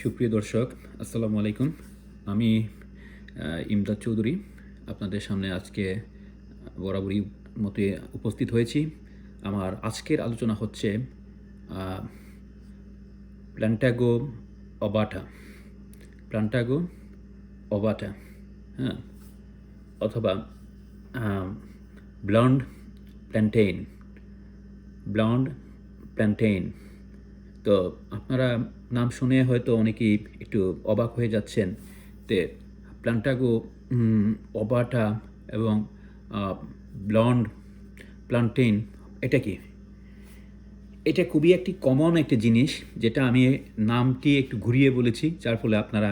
সুপ্রিয় দর্শক, আসসালামু আলাইকুম। আমি ইমদাদ চৌধুরী আপনাদের সামনে আজকে বরাবরই মতে উপস্থিত হয়েছি। আমার আজকের আলোচনা হচ্ছে আ প্ল্যান্টাগো অবাটা, প্ল্যান্টাগো অবাটা, হ্যাঁ? অথবা আ ব্লন্ড প্ল্যান্টেইন, ব্লন্ড প্ল্যান্টেইন। তো আপনারা নাম শুনে হয়তো অনেকেই একটু অবাক হয়ে যাচ্ছেন। তে প্ল্যান্টাগো অবাটা এবং আ ব্লন্ড প্লান্টেইন এটা কি? এটা খুবই একটি কমন একটি জিনিস যেটা আমি নামটি একটু ঘুরিয়ে বলেছি, যার ফলে আপনারা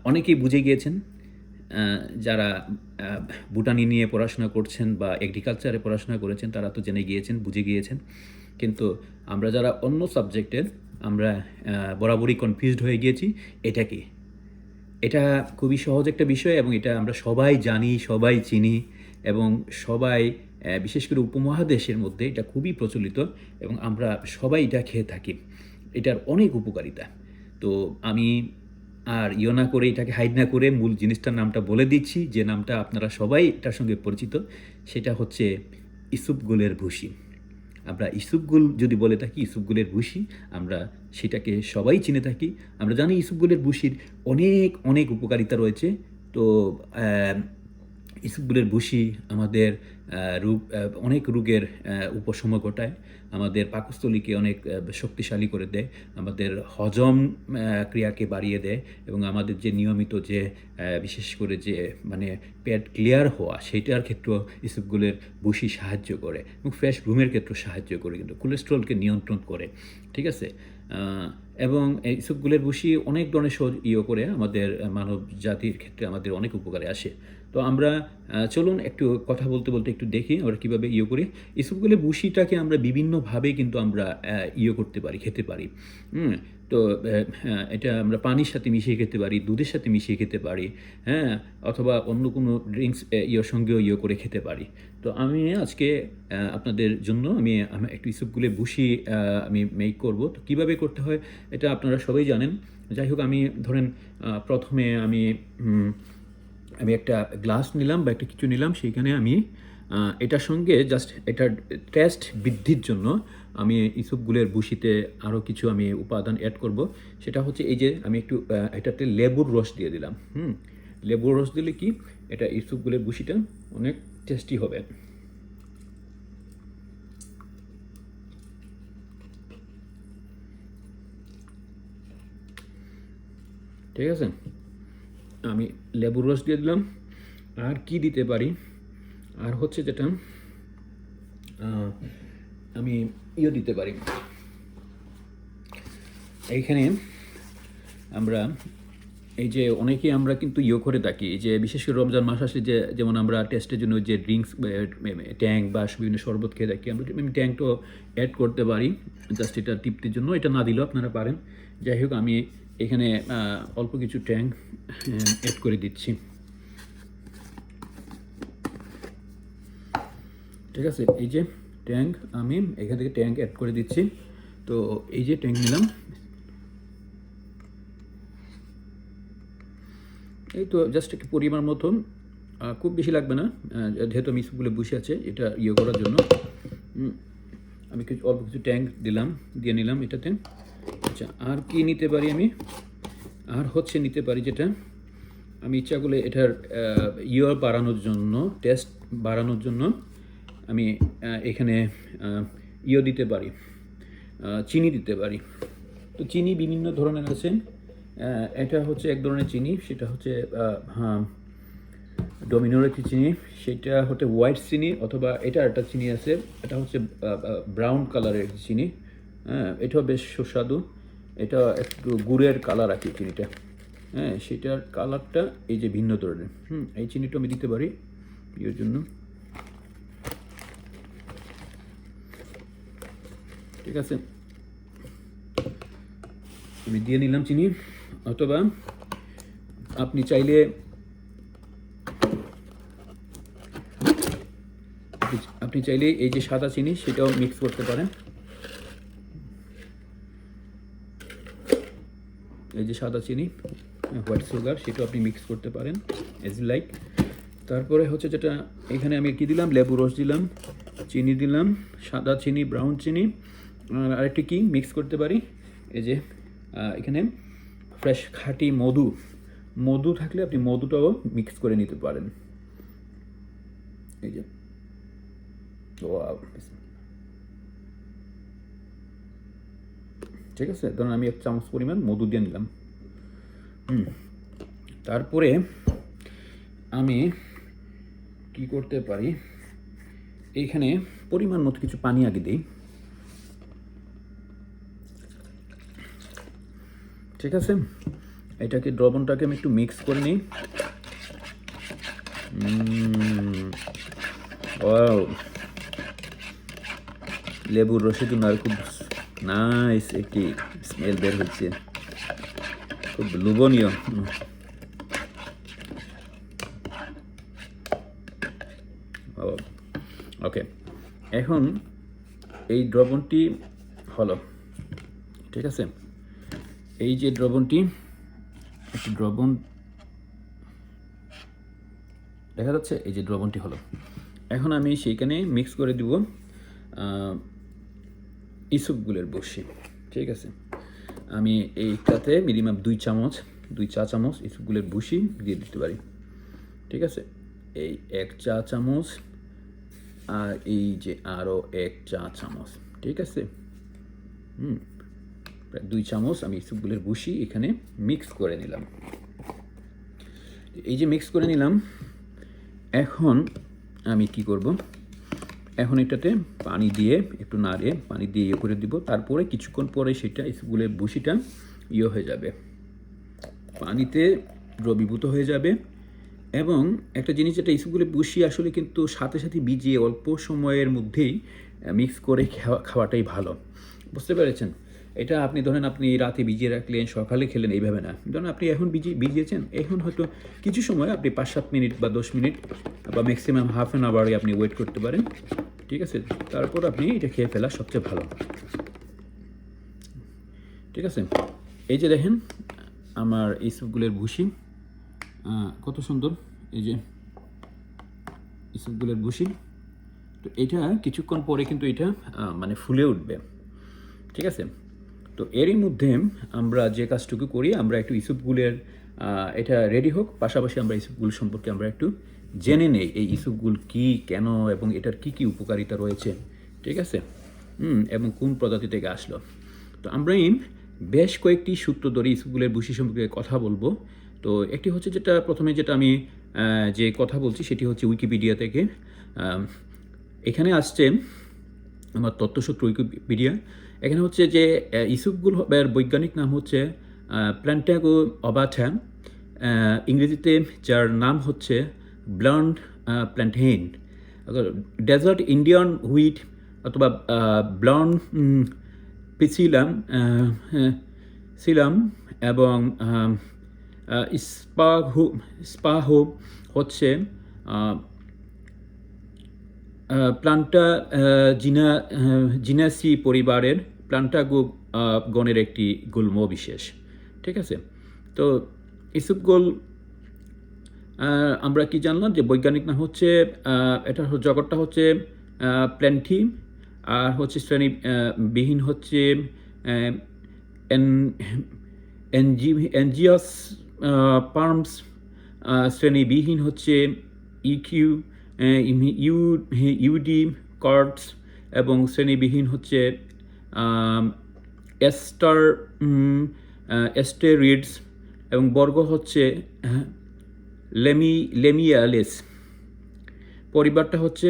অনেকেই বুঝে গিয়েছেন। যারা আ বোটানি নিয়ে পড়াশোনা করছেন বা এগ্রিকালচারে পড়াশোনা করেছেন তারা তো জেনে গিয়েছেন, বুঝে গিয়েছেন। কিন্তু আমরা যারা অন্য সাবজেক্টের আমরা বরাবরই কনফিউজড হয়ে গিয়েছি, এটা কি? এটা খুবই সহজ একটা বিষয় এবং এটা আমরা সবাই জানি, সবাই চিনি এবং সবাই বিশেষ করে উপমহাদেশের মধ্যে এটা খুবই প্রচলিত এবং আমরা সবাই এটা খেয়ে থাকি। এটার অনেক উপকারিতা। তো আমি আর না করে এটাকে হাইড না করে মূল জিনিসটার নামটা বলে দিচ্ছি, যে নামটা আপনারা সবাই এটার সঙ্গে পরিচিত। সেটা হচ্ছে ইসবগুলের ভুসি। আমরা ইসবগুল যদি বলে থাকি, ইসবগুলের ভুসি, আমরা সেটাকে সবাই চিনে থাকি। আমরা জানি ইসবগুলের ভুসির অনেক অনেক উপকারিতা রয়েছে। তো ইসবগুলের ভুসি আমাদের রোগ অনেক রোগের উপশম ঘটায়, আমাদের পাকস্থলীকে অনেক শক্তিশালী করে দেয়, আমাদের হজম ক্রিয়াকে বাড়িয়ে দেয় এবং আমাদের যে নিয়মিত যে বিশেষ করে যে মানে পেট ক্লিয়ার হওয়া সেইটার ক্ষেত্রেও ইসবগুলের ভুসি সাহায্য করে এবং ফ্রেশ ঘুমের ক্ষেত্রেও সাহায্য করে, কিন্তু কোলেস্ট্রলকে নিয়ন্ত্রণ করে। ঠিক আছে? এবং এই ইসবগুলের ভুসি অনেক ধরনের করে আমাদের মানব জাতির ক্ষেত্রে আমাদের অনেক উপকারে আসে। তো আমরা চলুন একটু কথা বলতে বলতে একটু দেখি আমরা কীভাবে করি। ইসবগুলের ভুসিটাকে আমরা বিভিন্নভাবে কিন্তু আমরা করতে পারি, খেতে পারি। তো এটা আমরা পানির সাথে মিশিয়ে খেতে পারি, দুধের সাথে মিশিয়ে খেতে পারি, হ্যাঁ? অথবা অন্য কোনো ড্রিঙ্কস সঙ্গেও করে খেতে পারি। তো আমি আজকে আপনাদের জন্য আমি একটু ইসবগুলের ভুসি আমি মেক করব। তো কীভাবে করতে হয় এটা আপনারা সবাই জানেন। যাই হোক, আমি ধরেন প্রথমে আমি একটা গ্লাস নিলাম বা একটা কিছু নিলাম, সেইখানে আমি এটার সঙ্গে জাস্ট এটার টেস্ট বৃদ্ধির জন্য আমি ইসবগুলের ভুসিতে আরও কিছু আমি উপাদান অ্যাড করব। সেটা হচ্ছে এই যে আমি একটু এটাতে লেবুর রস দিয়ে দিলাম। লেবুর রস দিলে কি এটা ইসবগুলের ভুসিটা অনেক টেস্টি হবে। ঠিক আছে, আমি লেবুর রস দিয়ে দিলাম। আর কি দিতে পারি, আর হচ্ছে যেটা আমি দিতে পারি এইখানে। আমরা এই যে অনেকেই আমরা কিন্তু করে থাকি, এই যে বিশেষ করে রমজান মাস আসলে যে যেমন আমরা টেস্টের জন্য যে ড্রিঙ্কস ট্যাং বা বিভিন্ন শরবত খেয়ে থাকি, আমরা ট্যাংটো অ্যাড করতে পারি জাস্ট এটা তৃপ্তির জন্য। এটা না দিলেও আপনারা পারেন। যাই হোক, আমি এখানে অল্প কিছু ট্যাং অ্যাড করে দিচ্ছি। ঠিক আছে, এই যে ট্যাঙ্ক আমি এখান থেকে ট্যাঙ্ক অ্যাড করে দিচ্ছি। তো এই যে ট্যাঙ্ক নিলাম, এই তো জাস্ট একটু পরিমাণ মতন, খুব বেশি লাগবে না, যেহেতু আমি ইসবগুলো বসে আছে এটা করার জন্য। আমি কিছু অল্প কিছু ট্যাঙ্ক দিয়ে নিলাম এটাতে। আচ্ছা, আর কি নিতে পারি আমি? আর হচ্ছে নিতে পারি যেটা আমি ইচ্ছা করলে এটার বাড়ানোর জন্য, টেস্ট বাড়ানোর জন্য আমি এখানে দিতে পারি, চিনি দিতে পারি। তো চিনি বিভিন্ন ধরনের আছে। এটা হচ্ছে এক ধরনের চিনি, সেটা হচ্ছে ডোমিনোর একটি চিনি, সেটা হচ্ছে হোয়াইট চিনি, অথবা এটা একটা চিনি আছে, এটা হচ্ছে ব্রাউন কালারের চিনি। হ্যাঁ, এটাও বেশ সুস্বাদু। এটা একটু গুড়ের কালার আছে চিনিটা। হ্যাঁ, সেটার কালারটা এই যে ভিন্ন ধরনের। এই চিনিটা আমি দিতে পারি এর জন্য। ঠিক আছে, আমি দিয়ে নিলাম চিনি। অথবা আপনি চাইলে এই যে সাদা চিনি সেটাও মিক্স করতে পারেন। এই যে সাদা চিনি, হোয়াইট সুগার, সেটাও আপনি মিক্স করতে পারেন এজ লাইক। তারপরে হচ্ছে যেটা এখানে আমি কি দিলাম, লেবু রস দিলাম, চিনি দিলাম, সাদা চিনি, ব্রাউন চিনি, আর আরেকটি কি মিক্স করতে পারি, এই যে এখানে ফ্রেশ খাঁটি মধু থাকলে আপনি মধুটাও মিক্স করে নিতে পারেন। এই যে ঠিক আছে, ধরুন আমি 1 চামচ পরিমাণ মধু দিয়ে নিলাম। তারপরে আমি কি করতে পারি, এইখানে পরিমাণ মতো কিছু পানি আগে দিই, ঠিক আছে। এটাকে দ্রবণটাকে আমি একটু মিক্স করে নিই। ওয়াও, লেবুর রসের জন্য আর খুব নাইস একটি স্মেল বের হচ্ছে, খুব লোভনীয়। ওকে, এখন এই দ্রবণটি হলো, ঠিক আছে। এই যে দ্রবণটি, একটি দ্রবণ দেখা যাচ্ছে, এই যে দ্রবণটি হলো। এখন আমি সেইখানে মিক্স করে দিব ইসবগুলের বসি, ঠিক আছে। আমি এইটাতে মিনিমাম 2 চা চামচ ইসবগুলের বসি দিয়ে দিতে পারি, ঠিক আছে। এই 1 চা চামচ, আর এই যে আরও 1 চা চামচ, ঠিক আছে। প্রায় 2 চামচ আমি ইসবগুলের বসি এখানে মিক্স করে নিলাম। এই যে মিক্স করে নিলাম, এখন আমি কি করব, এখন এটাতে পানি দিয়ে একটু নাড়ে, পানি দিয়ে ইয়ে করে দিব। তারপরে কিছুক্ষণ পরে সেটা ইসবগুলের বসিটা ইয়ে হয়ে যাবে, পানিতে দ্রবীভূত হয়ে যাবে। এবং একটা জিনিস, যেটা ইসবগুলের বসি আসলে কিন্তু সাথে সাথে ভিজিয়ে অল্প সময়ের মধ্যেই মিক্স করে খাওয়াটাই ভালো, বুঝতে পেরেছেন। এটা আপনি ধরেন আপনি রাতে ভিজিয়ে রাখলেন, সকালে খেলেন, এইভাবে না। ধরেন আপনি এখন ভিজিয়েছেন, এখন হয়তো কিছু সময় আপনি 5-7 মিনিট বা 10 মিনিট বা ম্যাক্সিমাম হাফ অ্যান আওয়ারে আপনি ওয়েট করতে পারেন, ঠিক আছে। তারপর আপনি এটা খেয়ে ফেলা সবচেয়ে ভালো, ঠিক আছে। এই যে দেখেন আমার ইসবগুলের ভুসি কত সুন্দর, এই যে ইসবগুলের ভুসি। তো এটা কিছুক্ষণ পরে কিন্তু এটা মানে ফুলে উঠবে, ঠিক আছে। তো এরই মধ্যে আমরা যে কাজটুকু করি, আমরা একটু ইসবগুলের এটা রেডি হোক, পাশাপাশি আমরা ইসবগুল সম্পর্কে আমরা একটু জেনে নেই, এই ইসবগুল কি, কেন, এবং এটার কি কি উপকারিতা রয়েছে, ঠিক আছে, এবং কোন প্রজাতি থেকে আসলো। তো আমরা বেশ কয়েকটি সূত্র ধরে ইসবগুলের ভুসি সম্পর্কে কথা বলবো। তো একটি হচ্ছে যেটা প্রথমে যেটা আমি যে কথা বলছি সেটি হচ্ছে উইকিপিডিয়া থেকে। এখানে আসছে আমার তথ্যসূত্র উইকিপিডিয়া। এখানে হচ্ছে যে ইসবগুল এর বৈজ্ঞানিক নাম হচ্ছে প্ল্যান্টাগো অবাটা, ইংরেজিতে যার নাম হচ্ছে ব্লন্ড প্ল্যান্টেইন, ডেজার্ট ইন্ডিয়ান হুইট অথবা ব্লন্ড সিলাম, এবং স্পাহো হচ্ছে প্লান্টা জিনাসি পরিবারের প্লান্টাগো গণের একটি গুল্ম বিশেষ, ঠিক আছে। তো ইসবগুল আমরা কি জানলাম, যে বৈজ্ঞানিক নাম হচ্ছে এটা জগৎটা হচ্ছে প্ল্যান্টি, আর হচ্ছে শ্রেণীবিহীন হচ্ছে এনজিয়াস পার্মস, শ্রেণীবিহীন হচ্ছে ইকিউ ইউডি কর্ডস, এবং শ্রেণীবিহীন হচ্ছে এস্টেরিডস, এবং বর্গ হচ্ছে লেমিয়ালেস। পরিবারটা হচ্ছে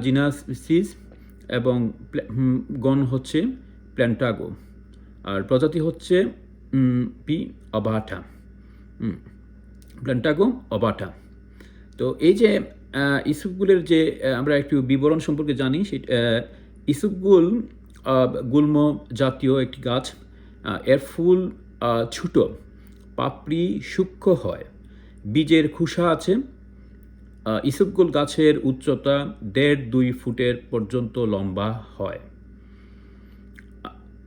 জিনাসিস, এবং গণ হচ্ছে প্ল্যান্টাগো, আর প্রজাতি হচ্ছে পি অবাটা, প্ল্যান্টাগো অবাটা। তো এই যে ইসবগুলের যে আমরা একটু বিবরণ সম্পর্কে জানি, ইসবগুল গুল্ম জাতীয় একটি গাছ। এর ফুল ছোট, পাপড়ি সূক্ষ্ম হয়, বীজের খোসা আছে। ইসবগুল গাছের উচ্চতা 1.5-2 ফুটের পর্যন্ত লম্বা হয়।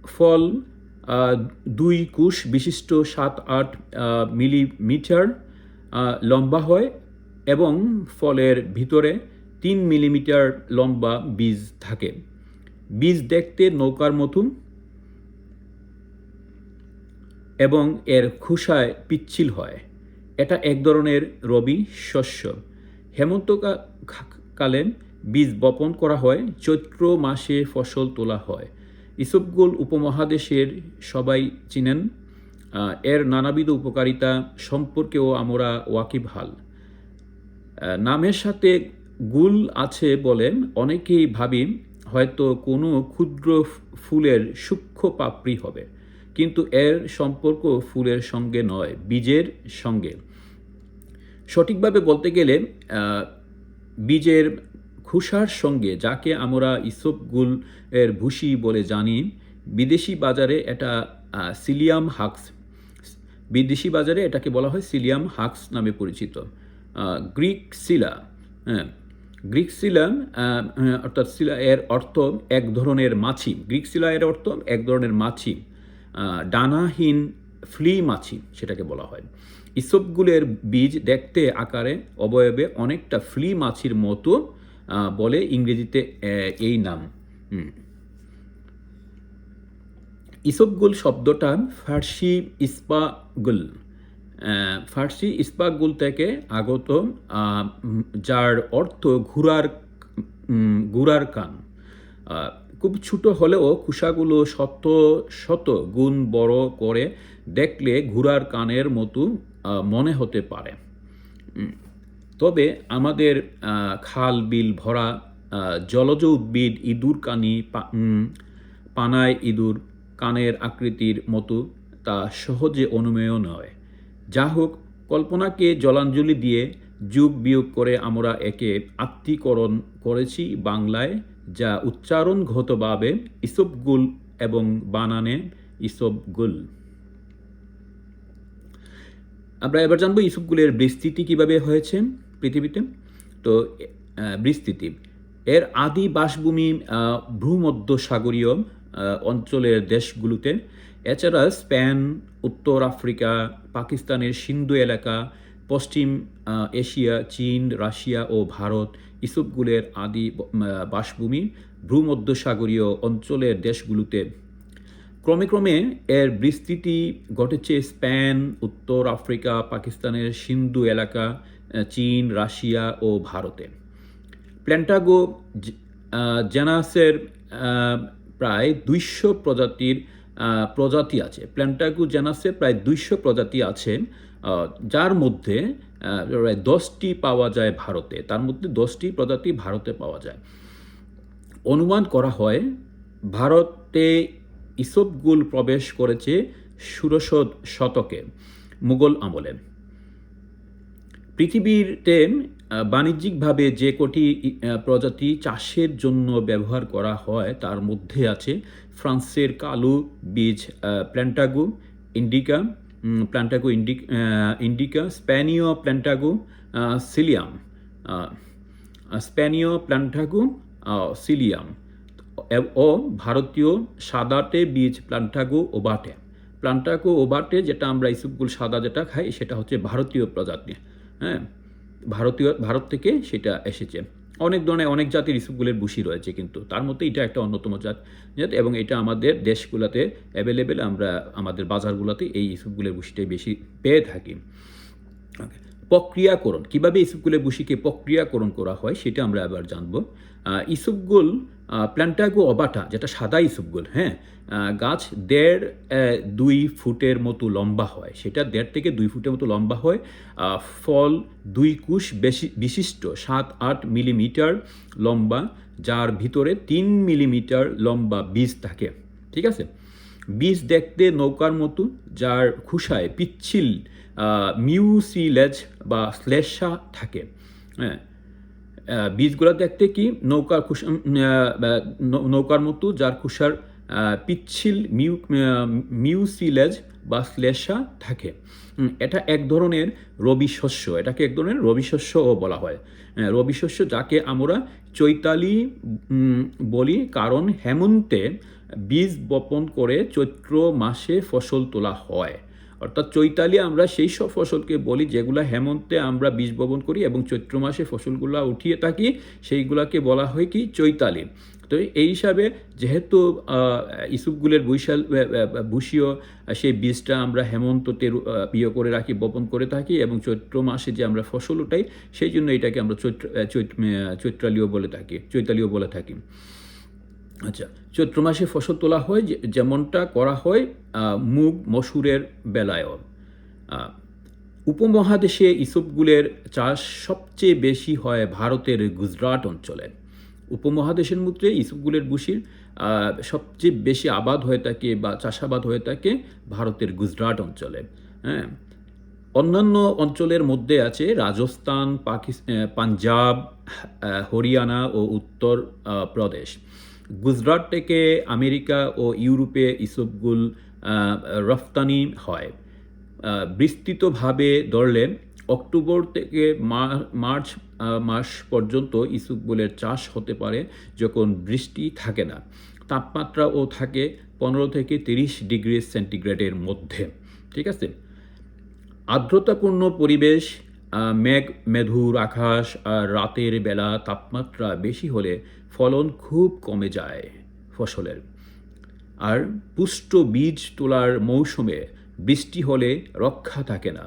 ফল 2 কুশ বিশিষ্ট 7-8 মিলিমিটার লম্বা হয় এবং ফলের ভিতরে 3 মিলিমিটার লম্বা বীজ থাকে। বীজ দেখতে নৌকার মতন এবং এর খোসায় পিচ্ছিল হয়। এটা এক ধরনের রবি শস্য। হেমন্তকালে বীজ বপন করা হয়, চৈত্র মাসে ফসল তোলা হয়। ইসবগুল উপমহাদেশের সবাই চিনেন। এর নানাবিধ উপকারিতা সম্পর্কেও আমরা ওয়াকিবহাল। নামের সাথে গুল আছে বলে অনেকেই ভাবি হয়তো কোনো ক্ষুদ্র ফুলের সূক্ষ্ম পাপড়ি হবে, কিন্তু এর সম্পর্ক ফুলের সঙ্গে নয়, বীজের সঙ্গে। সঠিকভাবে বলতে গেলে বীজের খোসার সঙ্গে, যাকে আমরা ইসবগুল এর ভুসি বলে জানি। বিদেশি বাজারে এটা সিলিয়াম হাক্স, বিদেশি বাজারে এটাকে বলা হয় সিলিয়াম হাক্স নামে পরিচিত। গ্রিক শিলা, গ্রিক শিলা অর্থাৎ শিলা এর অর্থ এক ধরনের মাছি। গ্রিক শিলা এর অর্থ এক ধরনের মাছি, ডানাহীন ফ্লি মাছি সেটাকে বলা হয়। ইসবগুলের বীজ দেখতে আকারে অবয়বে অনেকটা ফ্লি মাছির মতো বলে ইংরেজিতে এই নাম। ইসবগুল শব্দটা ফার্সি ইস্পাগুল থেকে আগত, যার অর্থ ঘোড়ার কান। খুব ছোট হলেও খোসাগুলো শত শত গুণ বড় করে দেখলে ঘোড়ার কানের মতো মনে হতে পারে। তবে আমাদের খাল বিল ভরা জলজ উদ্ভিদ ইঁদুরকানি, পানায় ইঁদুর কানের আকৃতির মতো, তা সহজে অনুমেয় নয়। যা হোক, কল্পনাকে জলাঞ্জলি দিয়ে যোগ বিয়োগ করে আমরা একে আত্মীকরণ করেছি বাংলায়, যা উচ্চারণগতভাবে ইসবগুল এবং বানানে ইসবগুল। আমরা এবার জানবো ইসবগুলের বিস্তৃতি কিভাবে হয়েছে পৃথিবীতে। তো বিস্তৃতি, এর আদি বাসভূমি ভূমধ্যসাগরীয় অঞ্চলের দেশগুলোতে। এছাড়া স্পেন, উত্তর আফ্রিকা, পাকিস্তানের সিন্ধু এলাকা, পশ্চিম এশিয়া, চীন, রাশিয়া ও ভারত ইসবগুলের আদি বাসভূমি ভূমধ্যসাগরীয় অঞ্চলের দেশগুলোতে। ক্রমে ক্রমে এর বিস্তৃতি ঘটেছে স্পেন, উত্তর আফ্রিকা, পাকিস্তানের সিন্ধু এলাকা, চীন, রাশিয়া ও ভারতে। প্ল্যান্টাগো জেনাসের প্রায় 200 প্রজাতি আছে। প্ল্যান্টাগো জেনাসে প্রায় 200 প্রজাতি আছে, যার মধ্যে প্রায় 10টি পাওয়া যায় ভারতে। তার মধ্যে 10টি প্রজাতি ভারতে পাওয়া যায়। অনুমান করা হয় ভারতে ইসবগুল প্রবেশ করেছে 16 শতকে, মুঘল আমলে। পৃথিবীতে বাণিজ্যিকভাবে যে কটি প্রজাতি চাষের জন্য ব্যবহার করা হয় তার মধ্যে আছে ফ্রান্সের কালো বীজ প্ল্যান্টাগো ইন্ডিকা, স্প্যানীয় প্ল্যান্টাগো সিলিয়াম ও ভারতীয় সাদাটে বীজ প্ল্যান্টাগো ওভাটে, যেটা আমরা ইসবগুল সাদা যেটা খাই সেটা হচ্ছে ভারতীয় প্রজাতি। ভারত থেকে সেটা এসেছে। অনেক জাতির ইসবগুলের ভুসি রয়েছে, কিন্তু তার মধ্যে এটা একটা অন্যতম জাত, এবং এটা আমাদের দেশগুলোতে অ্যাভেলেবেল। আমরা আমাদের বাজারগুলোতে এই ইসবগুলের ভুসিটাই বেশি পেয়ে থাকি। প্রক্রিয়াকরণ, কিভাবে ইসবগুলের ভুসিকে প্রক্রিয়াকরণ করা হয় সেটা আমরা এবার জানবো। ইসবগুল প্ল্যান্টাগো ওভাটা, যেটা সাদা ইসবগুল, গাছ 1.5-2 ফুটের মতো লম্বা হয়। সেটা 1.5 থেকে 2 ফুটের মতো লম্বা হয়। ফল 2 কুশ বিশিষ্ট 7-8 মিলিমিটার লম্বা, যার ভিতরে 3 মিলিমিটার লম্বা বীজ থাকে। ঠিক আছে। বীজ দেখতে নৌকার মতো, যার খোসায় পিচ্ছিল মিউসিলেজ বা শ্লেষ্মা থাকে। বীজগুলো দেখতে কি নৌকার মতো, যার খোসার পিচ্ছিল মিউসিলেজ বা শ্লেষ্মা থাকে। এটা এক ধরনের রবি শস্য, এটাকে এক ধরনের রবি শস্যও বলা হয়। রবি শস্য, যাকে আমরা চৈতালি বলি কারণ হেমন্তে বীজ বপন করে চৈত্র মাসে ফসল তোলা হয়। অর্থাৎ চৈতালি আমরা সেই সব ফসলকে বলি যেগুলো হেমন্তে আমরা বীজ বপন করি এবং চৈত্র মাসে ফসলগুলো উঠিয়ে থাকি, সেইগুলোকে বলা হয় কি চৈতালি। তো এই হিসাবে যেহেতু ইসুপগুলের ভুষীয় সেই বীজটা আমরা হেমন্ততে করে রাখি, বপন করে থাকি এবং চৈত্র মাসে যে আমরা ফসল উঠাই, সেই জন্য এটাকে আমরা চৈতালিও বলে থাকি। আচ্ছা, চৈত্র মাসে ফসল তোলা হয় যেমনটা করা হয় মুগ মসুরের বেলায়ও। উপমহাদেশে ইসবগুলের চাষ সবচেয়ে বেশি হয় ভারতের গুজরাট অঞ্চলে। উপমহাদেশের মধ্যে ইসবগুলের ভুষির সবচেয়ে বেশি আবাদ হয়ে থাকে বা চাষাবাদ হয়ে থাকে ভারতের গুজরাট অঞ্চলে। হ্যাঁ, অন্যান্য অঞ্চলের মধ্যে আছে রাজস্থান, পাঞ্জাব, হরিয়ানা ও উত্তর প্রদেশ। গুজরাট থেকে আমেরিকা ও ইউরোপে ইসবগুল রফতানি হয়। বিস্তৃতভাবে ধরলে অক্টোবর থেকে মার্চ মাস পর্যন্ত ইসবগুলের চাষ হতে পারে যখন বৃষ্টি থাকে না, তাপমাত্রাও থাকে 15 থেকে 30 ডিগ্রি সেন্টিগ্রেডের মধ্যে। ঠিক আছে, আর্দ্রতাপূর্ণ পরিবেশ, মেঘুর আকাশ আর রাতের বেলা তাপমাত্রা বেশি হলে ফলন খুব কমে যায় ফসলের। আর পুষ্ট বীজ তোলার মৌসুমে বৃষ্টি হলে রক্ষা থাকে না।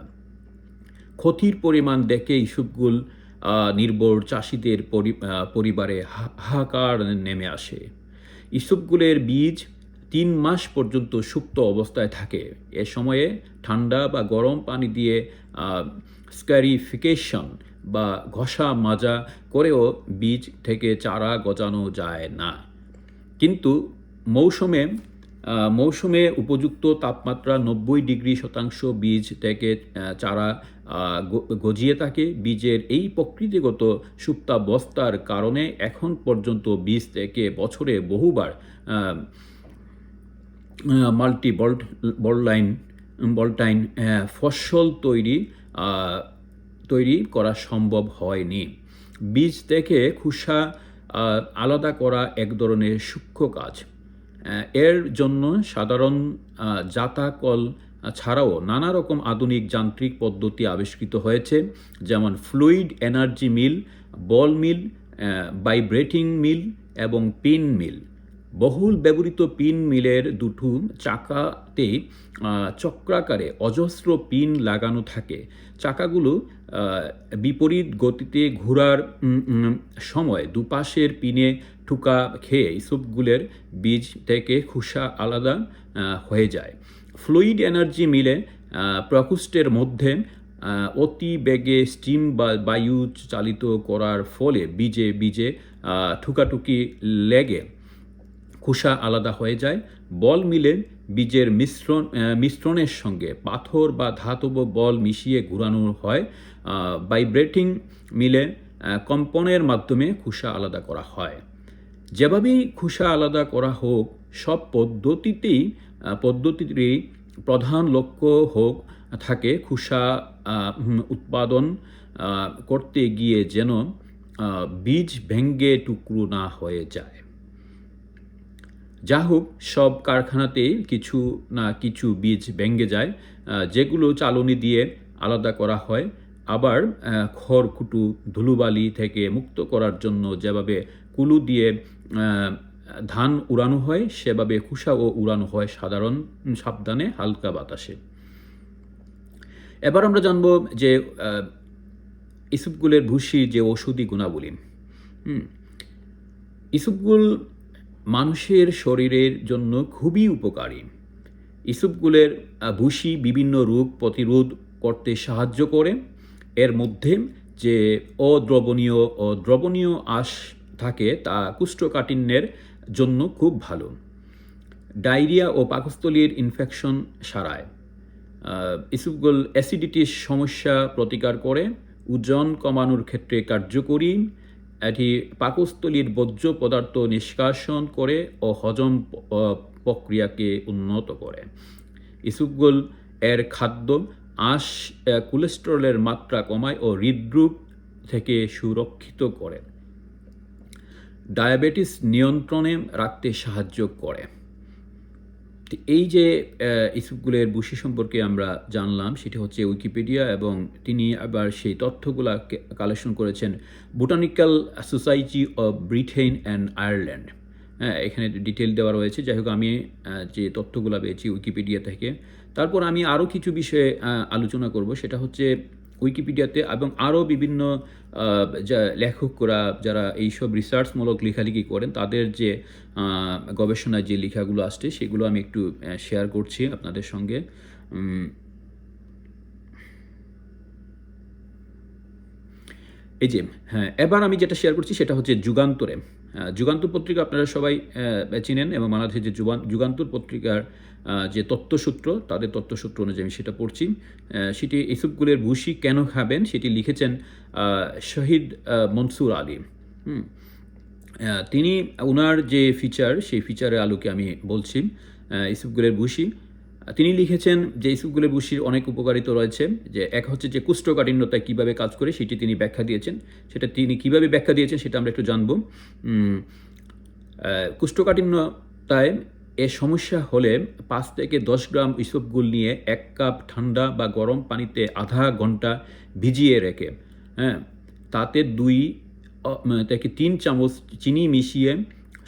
ক্ষতির পরিমাণ দেখে ইসবগুল নির্ভর চাষিদের পরিবারে হাহাকার নেমে আসে। ইসবগুলের বীজ 3 মাস পর্যন্ত সুপ্ত অবস্থায় থাকে। এ সময়ে ঠান্ডা বা গরম পানি দিয়ে স্ক্যারিফিকেশন বা ঘষা মাজা করেও বীজ থেকে চারা গজানো যায় না। কিন্তু মৌসুমে উপযুক্ত তাপমাত্রা 90% বীজ থেকে চারা গজিয়ে থাকে। বীজের এই প্রকৃতিগত সুপ্তাবস্থার কারণে এখন পর্যন্ত বীজ থেকে বছরে বহুবার ভল্টাইন ফসল তৈরি করা সম্ভব হয়নি। বীজ থেকে খোসা আলাদা করা এক ধরনের সূক্ষ্ম কাজ। এর জন্য সাধারণ জাতাকল ছাড়াও নানা রকম আধুনিক যান্ত্রিক পদ্ধতি আবিষ্কৃত হয়েছে, যেমন ফ্লুইড এনার্জি মিল, বল মিল, ভাইব্রেটিং মিল এবং পিন মিল। বহুল ব্যবহৃত পিন মিলের দুটো চাকাতে চক্রাকারে অজস্র পিন লাগানো থাকে। চাকাগুলো বিপরীত গতিতে ঘোরার সময় দুপাশের পিনে ঠুকা খেয়ে ইসবগুলের বীজ থেকে খোসা আলাদা হয়ে যায়। ফ্লুইড এনার্জি মিলে প্রকোষ্ঠের মধ্যে অতি বেগে স্টিম বা বায়ু চালিত করার ফলে বীজে ঠুকাঠুকি লেগে খোসা আলাদা হয়ে যায়। বল মিলে বীজের মিশ্রণের সঙ্গে পাথর বা ধাতব বল মিশিয়ে ঘুরানো হয়। ভাইব্রেটিং মিলে কম্পনের মাধ্যমে খোসা আলাদা করা হয়। যেভাবেই খোসা আলাদা করা হোক, সব পদ্ধতিরই প্রধান লক্ষ্য থাকে খোসা উৎপাদন করতে গিয়ে যেন বীজ ভেঙে টুকরো না হয়ে যায়। যা হোক, সব কারখানাতেই কিছু না কিছু বীজ ভেঙে যায়, যেগুলো চালনি দিয়ে আলাদা করা হয়। আবার খড়কুটো ধুলোবালি থেকে মুক্ত করার জন্য যেভাবে কুলু দিয়ে ধান উড়ানো হয়, সেভাবে খোসাও উড়ানো হয় সাবধানে হালকা বাতাসে। এবার আমরা জানব যে ইসবগুলের ভুসির যে ঔষধি গুণাবলী। ইসবগুল মানুষের শরীরের জন্য খুবই উপকারী। ইসবগুলের ভুসি বিভিন্ন রোগ প্রতিরোধ করতে সাহায্য করে। এর মধ্যে যে অদ্রবণীয় ও দ্রবণীয় আঁশ থাকে তা কোষ্ঠকাঠিন্যের জন্য খুব ভালো। ডায়রিয়া ও পাকস্থলীর ইনফেকশন সারায়। ইসবগুল অ্যাসিডিটির সমস্যা প্রতিকার করে, ওজন কমানোর ক্ষেত্রে কার্যকরী। এটি পাকস্থলীর বর্জ্য পদার্থ নিষ্কাশন করে ও হজম প্রক্রিয়াকে উন্নত করে। ইসবগুল এর খাদ্য আঁশ কোলেস্টেরলের মাত্রা কমায় ও হৃদরোগ থেকে সুরক্ষিত করে। ডায়াবেটিস নিয়ন্ত্রণে রাখতে সাহায্য করে। তো এই যে ইসবগুলের বুশি সম্পর্কে আমরা জানলাম, সেটি হচ্ছে উইকিপিডিয়া, এবং তিনি আবার সেই তথ্যগুলা কালেকশন করেছেন botanical society of Britain and Ireland. হ্যাঁ, এখানে ডিটেল দেওয়া রয়েছে। যাই হোক, আমি যে তথ্যগুলো পেয়েছি উইকিপিডিয়া থেকে। তারপর আমি আরও কিছু বিষয়ে আলোচনা করব, সেটা হচ্ছে উইকিপিডিয়াতে এবং আরও বিভিন্ন যা লেখকরা যারা এইসব রিসার্চমূলক লেখালেখি করেন, তাদের যে গবেষণায় যে লেখাগুলো আসছে সেগুলো আমি একটু শেয়ার করছি আপনাদের সঙ্গে। এই যে, হ্যাঁ, এবার আমি যেটা শেয়ার করছি সেটা হচ্ছে যুগান্তরে। যুগান্তর পত্রিকা আপনারা সবাই চিনেন, এবং বাংলাদেশের যে যুগান্তর পত্রিকার যে তত্ত্বসূত্র, তাদের তত্ত্বসূত্র অনুযায়ী আমি সেটা পড়ছি। সেটি ইসবগুলের ভুসি কেন খাবেন সেটি লিখেছেন শহীদ মনসুর আলী। তিনি ওনার যে ফিচার, সেই ফিচারের আলোকে আমি বলছি ইসবগুলের ভুসি। তিনি লিখেছেন যে ইসবগুলের ভুসির অনেক উপকারিতা রয়েছে। যে এক হচ্ছে যে কোষ্ঠকাঠিন্যতায় কীভাবে কাজ করে সেটি তিনি ব্যাখ্যা দিয়েছেন। সেটা তিনি কীভাবে ব্যাখ্যা দিয়েছেন সেটা আমরা একটু জানব। কোষ্ঠকাঠিন্যতায় এ সমস্যা হলে 5 থেকে 10 গ্রাম ইসবগুল নিয়ে 1 কাপ ঠান্ডা বা গরম পানিতে আধা ঘন্টা ভিজিয়ে রেখে, হ্যাঁ, তাতে 2 থেকে 3 চামচ চিনি মিশিয়ে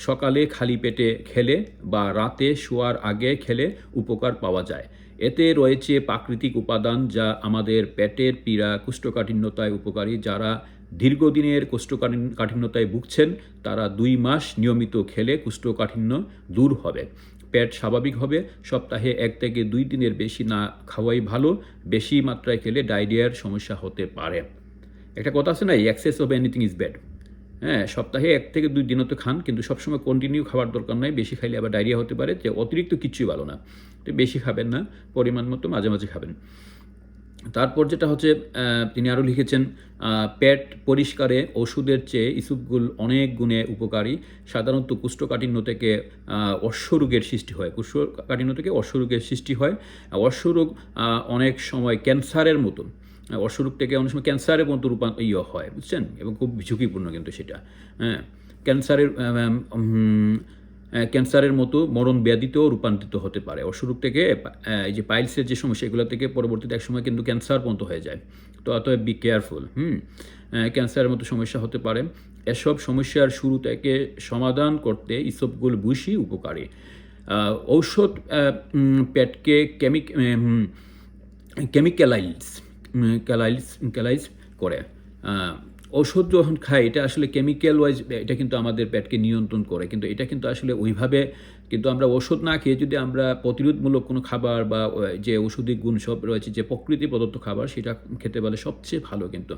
সকালে খালি পেটে খেলে বা রাতে শোয়ার আগে খেলে উপকার পাওয়া যায়। এতে রয়েছে প্রাকৃতিক উপাদান যা আমাদের পেটের পীড়া, কোষ্ঠকাঠিন্যতায় উপকারী। যারা দীর্ঘদিনের কোষ্ঠকাঠিন্যতায় ভুগছেন তারা 2 মাস নিয়মিত খেলে কোষ্ঠকাঠিন্য দূর হবে, পেট স্বাভাবিক হবে। সপ্তাহে 1 থেকে 2 দিনের বেশি না খাওয়াই ভালো। বেশি মাত্রায় খেলে ডায়রিয়ার সমস্যা হতে পারে। একটা কথা আছে না, access of anything is bad. হ্যাঁ, সপ্তাহে 1 থেকে 2 দিনও তো খান, কিন্তু সবসময় কন্টিনিউ খাওয়ার দরকার নয়। বেশি খাইলে আবার ডায়রিয়া হতে পারে, যে অতিরিক্ত কিচ্ছুই ভালো না। তো বেশি খাবেন না, পরিমাণ মতো মাঝে মাঝে খাবেন। তারপর যেটা হচ্ছে, তিনি আরও লিখেছেন পেট পরিষ্কারে ওষুধের চেয়ে ইসবগুল অনেক গুণে উপকারী। সাধারণত কোষ্ঠকাঠিন্য থেকে অশ্বরোগের সৃষ্টি হয়। কোষ্ঠকাঠিন্য থেকে অশ্বরোগের সৃষ্টি হয়। অশ্বরোগ অনেক সময় ক্যান্সারের মতো, অশ্বরোগ থেকে অনেক সময় ক্যান্সারের মতো হয়, বুঝছেন, এবং খুব ঝুঁকিপূর্ণ কিন্তু সেটা। হ্যাঁ, ক্যান্সারের মতো মরণ ব্যাধিতেও রূপান্তরিত হতে পারে। অশ্বরোগ থেকে এই যে পাইলসের যে সমস্যা, এগুলো থেকে পরবর্তীতে একসময় কিন্তু ক্যান্সার পর্যন্ত হয়ে যায়। তো অতএব বি কেয়ারফুল। ক্যান্সারের মতো সমস্যা হতে পারে। এসব সমস্যার শুরু থেকে সমাধান করতে ইসবগুল ভুসি উপকারী। ঔষধ পেটকে ক্যালাইজ করে। ঔষধ যখন খাই, এটা আসলে কেমিক্যাল ওয়াইজ, এটা কিন্তু আমাদের পেটকে নিয়ন্ত্রণ করে, কিন্তু এটা কিন্তু আসলে ওইভাবে, কিন্তু আমরা ওষুধ না খেয়ে যদি আমরা প্রতিরোধমূলক কোনো খাবার বা যে ঔষধি গুণ সব রয়েছে, যে প্রকৃতি প্রদত্ত খাবার, সেটা খেতে পারলে সবচেয়ে ভালো। কিন্তু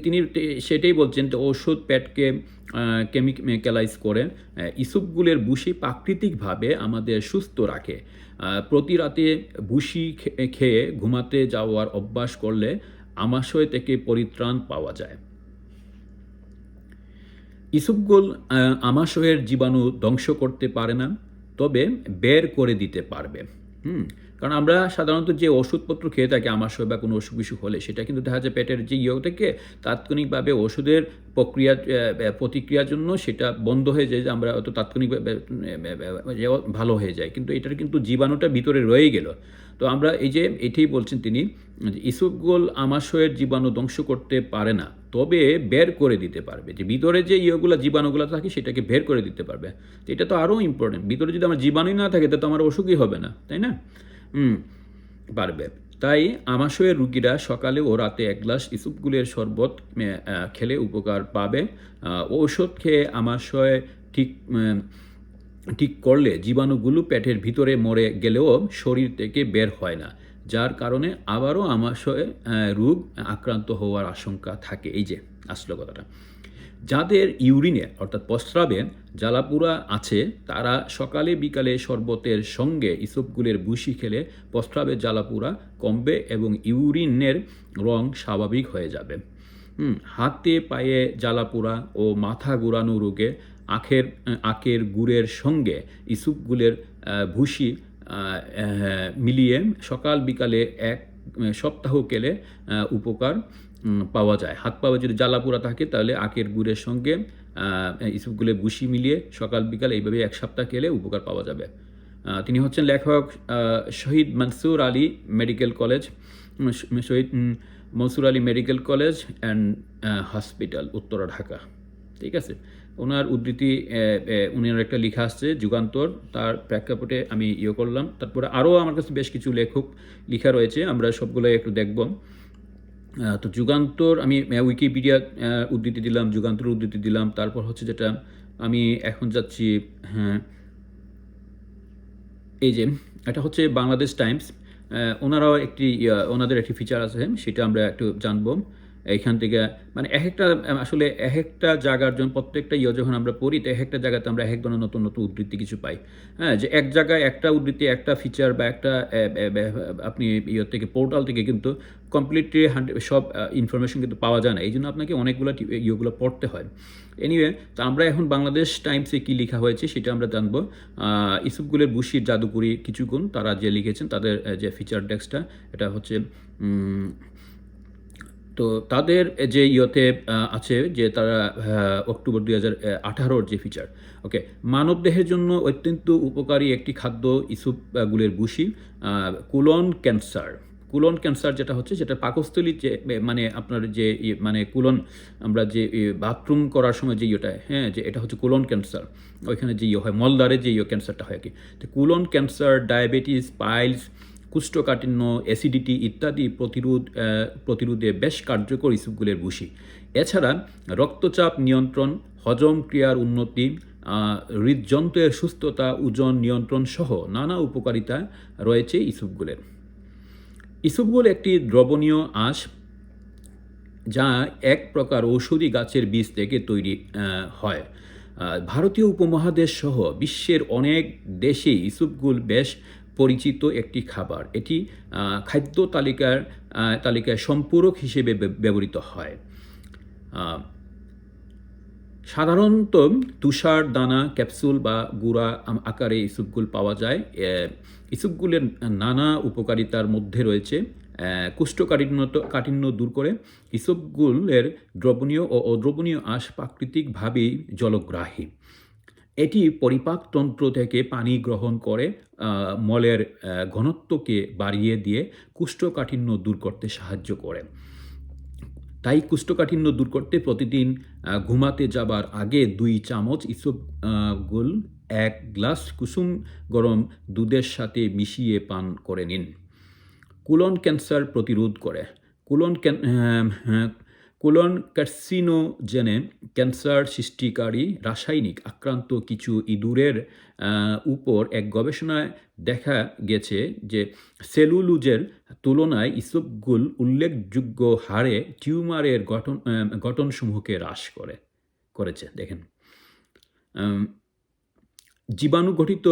তিনি সেটাই বলছেন, তো ওষুধ পেটকে কেমিক্যালাইজ করে। ইসবগুলের ভুসি প্রাকৃতিকভাবে আমাদের সুস্থ রাখে। প্রতি রাতে ভুসি খেয়ে ঘুমাতে যাওয়ার অভ্যাস করলে আমাশয় থেকে পরিত্রাণ পাওয়া যায়। ইসবগুল আমাশয়ের জীবাণু ধ্বংস করতে পারে না, তবে বের করে দিতে পারবে। কারণ আমরা সাধারণত যে ওষুধপত্র খেয়ে থাকি আমাশয় বা কোনো অসুখ বিসুখ হলে, সেটা কিন্তু দেখা যায় পেটের যে থেকে তাৎক্ষণিকভাবে ওষুধের প্রতিক্রিয়ার জন্য সেটা বন্ধ হয়ে যায়, যে আমরা অত তাৎক্ষণিকভাবে ভালো হয়ে যায়, কিন্তু এটার কিন্তু জীবাণুটা ভিতরে রয়ে গেল। তো আমরা এটাই বলছেন তিনি, ইসবগুল আমাশয়ের জীবাণু ধ্বংস করতে পারে না, তবে বের করে দিতে পারবে। যে ভিতরে যে জীবাণুগুলো থাকে সেটাকে বের করে দিতে পারবে। তো এটা তো আরও ইম্পর্টেন্ট। ভিতরে যদি আমার জীবাণুই না থাকে, তো আমার অসুখই হবে না, তাই না? পারবে। তাই আমাশয়ের রুগীরা সকালে ও রাতে 1 গ্লাস ইসবগুলের শরবত খেলে উপকার পাবে। ঔষধ খেয়ে আমাশয় ঠিক করলে জীবাণুগুলো পেটের ভিতরে মরে গেলেও শরীর থেকে বের হয় না, যার কারণে আবারও আমাশয় রোগ আক্রান্ত হওয়ার আশঙ্কা থাকে। এই যে আসল কথাটা, যাদের ইউরিনে অর্থাৎ প্রস্রাবে জ্বালাপোড়া আছে, তারা সকালে বিকালে শরবতের সঙ্গে ইসবগুলের ভুসি খেলে প্রস্রাবের জ্বালাপোড়া কমবে এবং ইউরিনের রং স্বাভাবিক হয়ে যাবে। হাতে পায়ে জ্বালাপোড়া ও মাথা ঘোরানো রোগে আখের গুড়ের সঙ্গে ইসবগুলের ভুসি মিলিয়ে সকাল বিকালে 1 সপ্তাহ খেলে উপকার পাওয়া যায়। হাত পায়ে যদি জ্বালাপোড়া থাকে, তাহলে আখের গুড়ের সঙ্গে ইসবগুলের ভুসি মিলিয়ে সকাল বিকাল এইভাবে 1 সপ্তাহ খেলে উপকার পাওয়া যাবে। তিনি হচ্ছেন লেখক Shahid Mansur Ali medical college, Shahid Mansur Ali medical college and hospital, Uttara, Dhaka. ঠিক আছে, ওনার উদ্ধৃতি উনার একটা লেখা আসছে যুগান্তর, তার প্রেক্ষাপটে আমি করলাম। তারপরে আরও আমার কাছে বেশ কিছু লেখক লেখা রয়েছে, আমরা সবগুলো একটু দেখব। তো যুগান্তর আমি উইকিপিডিয়া উদ্ধৃতি দিলাম, যুগান্তর উদ্ধৃতি দিলাম। তারপর হচ্ছে যেটা আমি এখন যাচ্ছি, হ্যাঁ, এই যে এটা হচ্ছে বাংলাদেশ টাইমস। ওনারাও ওনাদের একটি ফিচার আছে, সেটা আমরা একটু জানবো এইখান থেকে। মানে আসলে এক একটা জায়গার জন্য প্রত্যেকটা যখন আমরা পড়ি, তো এক একটা জায়গাতে আমরা এক ধরনের নতুন নতুন উদ্ধৃতি কিছু পাই। হ্যাঁ, যে এক জায়গায় একটা উদ্ধৃতি, একটা ফিচার বা একটা আপনি থেকে পোর্টাল থেকে কিন্তু কমপ্লিটলি সব ইনফরমেশন কিন্তু পাওয়া যায় না। এই জন্য আপনাকে অনেকগুলো পড়তে হয়। এনিওয়ে, তো আমরা এখন বাংলাদেশ টাইমসে কী লেখা হয়েছে সেটা আমরা জানবো। ইসুফগুলের বুশির জাদুকরি কিছু গুণ, তারা যে লিখেছেন, তাদের যে ফিচার ডেস্কটা, এটা হচ্ছে তো তাদের যে আছে যে তারা অক্টোবর 2018 যে ফিচার, ওকে, মানবদেহের জন্য অত্যন্ত উপকারী একটি খাদ্য ইসুফগুলের ভুসি। কোলন ক্যান্সার যেটা হচ্ছে, সেটা পাকস্থলীর যে মানে আপনার যে মানে কোলন, আমরা যে বাথরুম করার সময় যে হ্যাঁ, যে এটা হচ্ছে কোলন ক্যান্সার, ওইখানে যে হয় মলদ্বারে যে ক্যান্সারটা হয় আর কি। তো কোলন ক্যান্সার, ডায়াবেটিস, পাইলস, কুষ্ঠকাঠিন্য, অ্যাসিডিটি ইত্যাদি প্রতিরোধে বেশ কার্যকর ইসুফগুলের ভুসি। এছাড়া রক্তচাপ নিয়ন্ত্রণ, হজম ক্রিয়ার উন্নতি, হৃদযন্ত্রের সুস্থতা, ওজন নিয়ন্ত্রণ সহ নানা উপকারিতা রয়েছে ইসুফগুলের। ইসুফগুল একটি দ্রবণীয় আঁশ, যা এক প্রকার ঔষধি গাছের বীজ থেকে তৈরি হয়। ভারতীয় উপমহাদেশ সহ বিশ্বের অনেক দেশেই ইসুফগুল বেশ পরিচিত একটি খাবার। এটি খাদ্য তালিকায় সম্পূরক হিসেবে ব্যবহৃত হয়। সাধারণত তুষার দানা, ক্যাপসুল বা গুঁড়া আকারে ইসুফগুল পাওয়া যায়। ইসুফগুলের নানা উপকারিতার মধ্যে রয়েছে কোষ্ঠকাঠিন্য দূর করে। ইসুফগুলের দ্রবণীয় ও অদ্রবণীয় আঁশ প্রাকৃতিকভাবেই জলগ্রাহী। এটি পরিপাকতন্ত্র থেকে পানি গ্রহণ করে মলের ঘনত্বকে বাড়িয়ে দিয়ে কোষ্ঠকাঠিন্য দূর করতে সাহায্য করে। তাই কোষ্ঠকাঠিন্য দূর করতে প্রতিদিন ঘুমাতে যাবার আগে 2 চামচ ইসুফগুল 1 গ্লাস কুসুম গরম দুধের সাথে মিশিয়ে পান করে নিন। কোলন ক্যান্সার প্রতিরোধ করে। কোলন কার্সিনোজেনে ক্যান্সার সৃষ্টিকারী রাসায়নিক আক্রান্ত কিছু ইঁদুরের উপর এক গবেষণায় দেখা গেছে যে সেলুলোজের তুলনায় ইসুফগুল উল্লেখযোগ্য হারে টিউমারের গঠনসমূহকে হ্রাস করেছে। দেখেন, জীবাণুঘটিত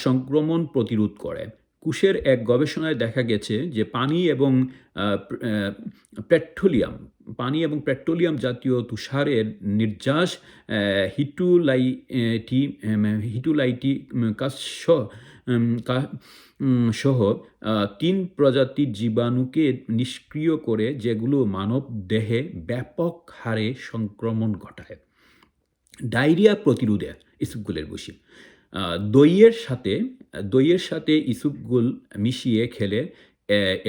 সংক্রমণ প্রতিরোধ করে। কুশের এক গবেষণায় দেখা গেছে যে পানি এবং পেট্রোলিয়াম জাতীয় তুষারের নির্যাস হিটুলাইটিকাস সহ 3 প্রজাতির জীবাণুকে নিষ্ক্রিয় করে, যেগুলো মানব দেহে ব্যাপক হারে সংক্রমণ ঘটায়। ডায়রিয়া প্রতিরোধে ইসুফগুলের ভুসি। দইয়ের সাথে ইসুফগুল মিশিয়ে খেলে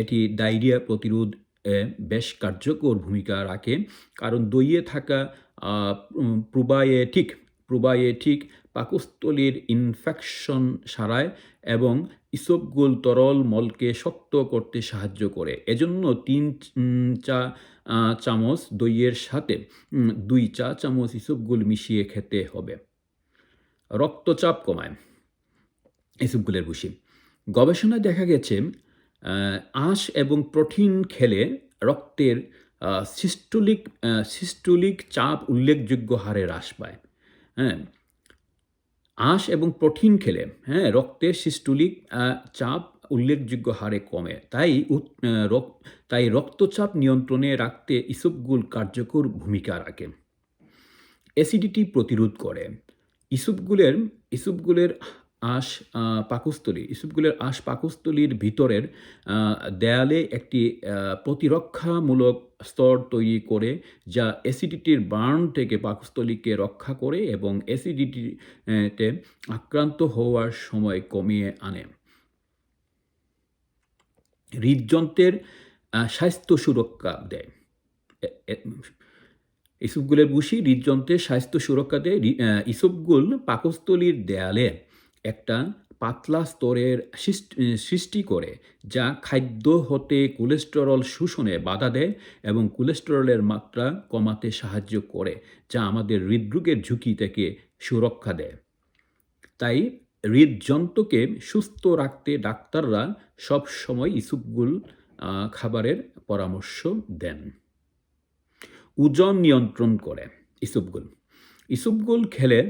এটি ডায়রিয়া প্রতিরোধ বেশ কার্যকর ভূমিকা রাখে, কারণ দইয়ে থাকা প্রোবায়োটিক পাকস্থলীর ইনফেকশন সারায় এবং ইসুফগুল তরল মলকে শক্ত করতে সাহায্য করে। এজন্য 3 চা চামচ দইয়ের সাথে 2 চা চামচ ইসুফগুল মিশিয়ে খেতে হবে। রক্তচাপ কমায় ইসুফগুলের ভুসি। গবেষণায় দেখা গেছে আঁশ এবং প্রোটিন খেলে রক্তের সিস্টোলিক চাপ উল্লেখযোগ্য হারে হ্রাস পায়। হ্যাঁ, আঁশ এবং প্রোটিন খেলে রক্তের সিস্টোলিক চাপ উল্লেখযোগ্য হারে কমে। তাই রক্তচাপ নিয়ন্ত্রণে রাখতে ইসুফগুল কার্যকর ভূমিকা রাখে। অ্যাসিডিটি প্রতিরোধ করে। ইসুফগুলের আঁশ পাকস্থলী, ইসবগুলের আঁশ পাকস্থলীর ভিতরের দেয়ালে একটি প্রতিরক্ষামূলক স্তর তৈরি করে, যা অ্যাসিডিটির বার্ন থেকে পাকস্থলীকে রক্ষা করে এবং তে আক্রান্ত হওয়ার সময় কমিয়ে আনে। হৃদযন্ত্রের স্বাস্থ্য সুরক্ষা দেয়। ইসবগুলের বুশি হৃদযন্ত্রের স্বাস্থ্য সুরক্ষা দেয়। ইসবগুল পাকস্থলীর দেয়ালে একটা পাতলা স্তরের সৃষ্টি করে, যা খাদ্য হতে কোলেস্টেরল শোষণে বাধা দেয় এবং কোলেস্টেরলের মাত্রা কমাতে সাহায্য করে, যা আমাদের হৃদরোগের ঝুঁকি থেকে সুরক্ষা দেয়। তাই হৃদযন্ত্রকে সুস্থ রাখতে ডাক্তাররা সব সময় ইসবগুল খাবারের পরামর্শ দেন। ওজন নিয়ন্ত্রণ করে ইসবগুল খেলে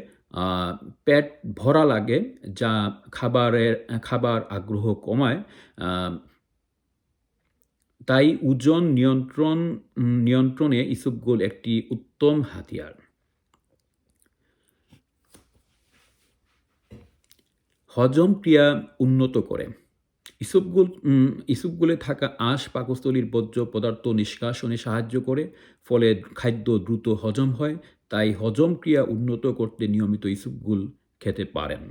পেট ভরা লাগে, যা খাবার আগ্রহ কমায়। তাই ওজন নিয়ন্ত্রণে ইসবগুল একটি উত্তম হাতিয়ার। হজম ক্রিয়া উন্নত করে ইসবগুলে থাকা আঁশ পাকস্থলীর বর্জ্য পদার্থ নিষ্কাশনে সাহায্য করে, ফলে খাদ্য দ্রুত হজম হয়। তাই হজম ক্রিয়া উন্নত করতে নিয়মিত ইসবগুল খেতে পারেন।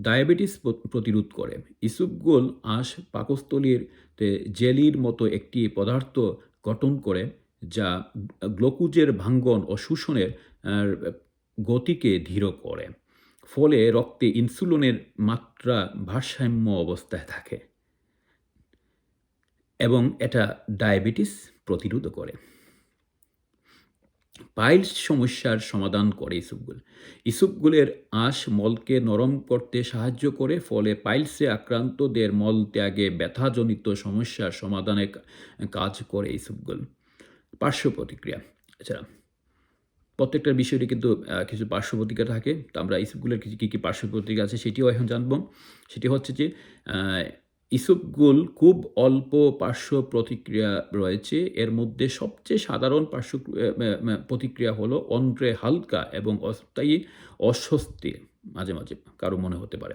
ডায়াবেটিস প্রতিরোধ করে ইসবগুল আঁশ পাকস্থলীর জেলির মতো একটি পদার্থ গঠন করে, যা গ্লুকোজের ভাঙ্গন ও শোষণের গতিকে ধীর করে, ফলে রক্তে ইনসুলিনের মাত্রা ভারসাম্য অবস্থায় থাকে এবং এটা ডায়াবেটিস প্রতিরোধ করে। পাইলস সমস্যার সমাধান করে ইসবগুলের আঁশ মলকে নরম করতে সাহায্য করে, ফলে পাইলসে আক্রান্তদের মল ত্যাগে ব্যথাজনিত সমস্যার সমাধানে কাজ করে ইসবগুল। পার্শ্ব প্রতিক্রিয়া, এছাড়া প্রত্যেকটার বিষয়টি কিন্তু কিছু পার্শ্ব প্রতিক্রিয়া থাকে। তো আমরা ইসবগুলের কী কী পার্শ্ব প্রতিক্রিয়া আছে সেটিও এখন জানব। সেটি হচ্ছে যে ইসবগুল খুব অল্প পার্শ্ব প্রতিক্রিয়া রয়েছে। এর মধ্যে সবচেয়ে সাধারণ পার্শ্ব প্রতিক্রিয়া হলো অন্ত্রে হালকা এবং অস্থায়ী অস্বস্তি মাঝে মাঝে কারো মনে হতে পারে।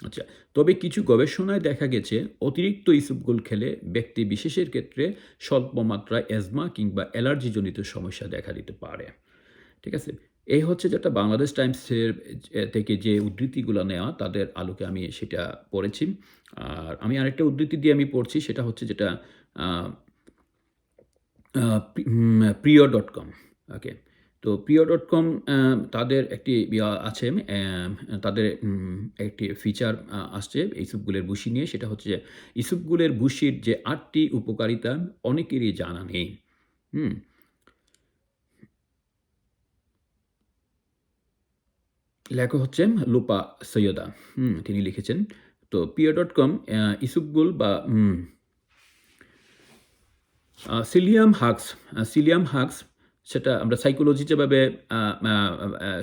আচ্ছা, তবে কিছু গবেষণায় দেখা গেছে অতিরিক্ত ইসবগুল খেলে ব্যক্তি বিশেষের ক্ষেত্রে স্বল্প মাত্রায় অ্যাজমা কিংবা অ্যালার্জিজনিত সমস্যা দেখা দিতে পারে। ঠিক আছে, এই হচ্ছে যেটা বাংলাদেশ টাইমসের থেকে যে উদ্ধৃতিগুলো নেওয়া, তাদের আলোকে আমি সেটা পড়েছি। আর আমি আরেকটা উদ্ধৃতি দিয়ে আমি পড়ছি, সেটা হচ্ছে যেটা প্রিয়.com। ওকে, তো প্রিয়.com তাদের একটি আছে, তাদের একটি ফিচার আসছে ইসবগুলের বুশি নিয়ে। সেটা হচ্ছে যে ইসবগুলের বুশির যে 8টি উপকারিতা অনেকেরই জানা নেই। লেখক হচ্ছেন লুপা সৈয়দা, তিনি লিখেছেন। তো প্রিয়.com ইসবগুল বা সিলিয়াম হাক্স, সেটা আমরা সাইকোলজি যেভাবে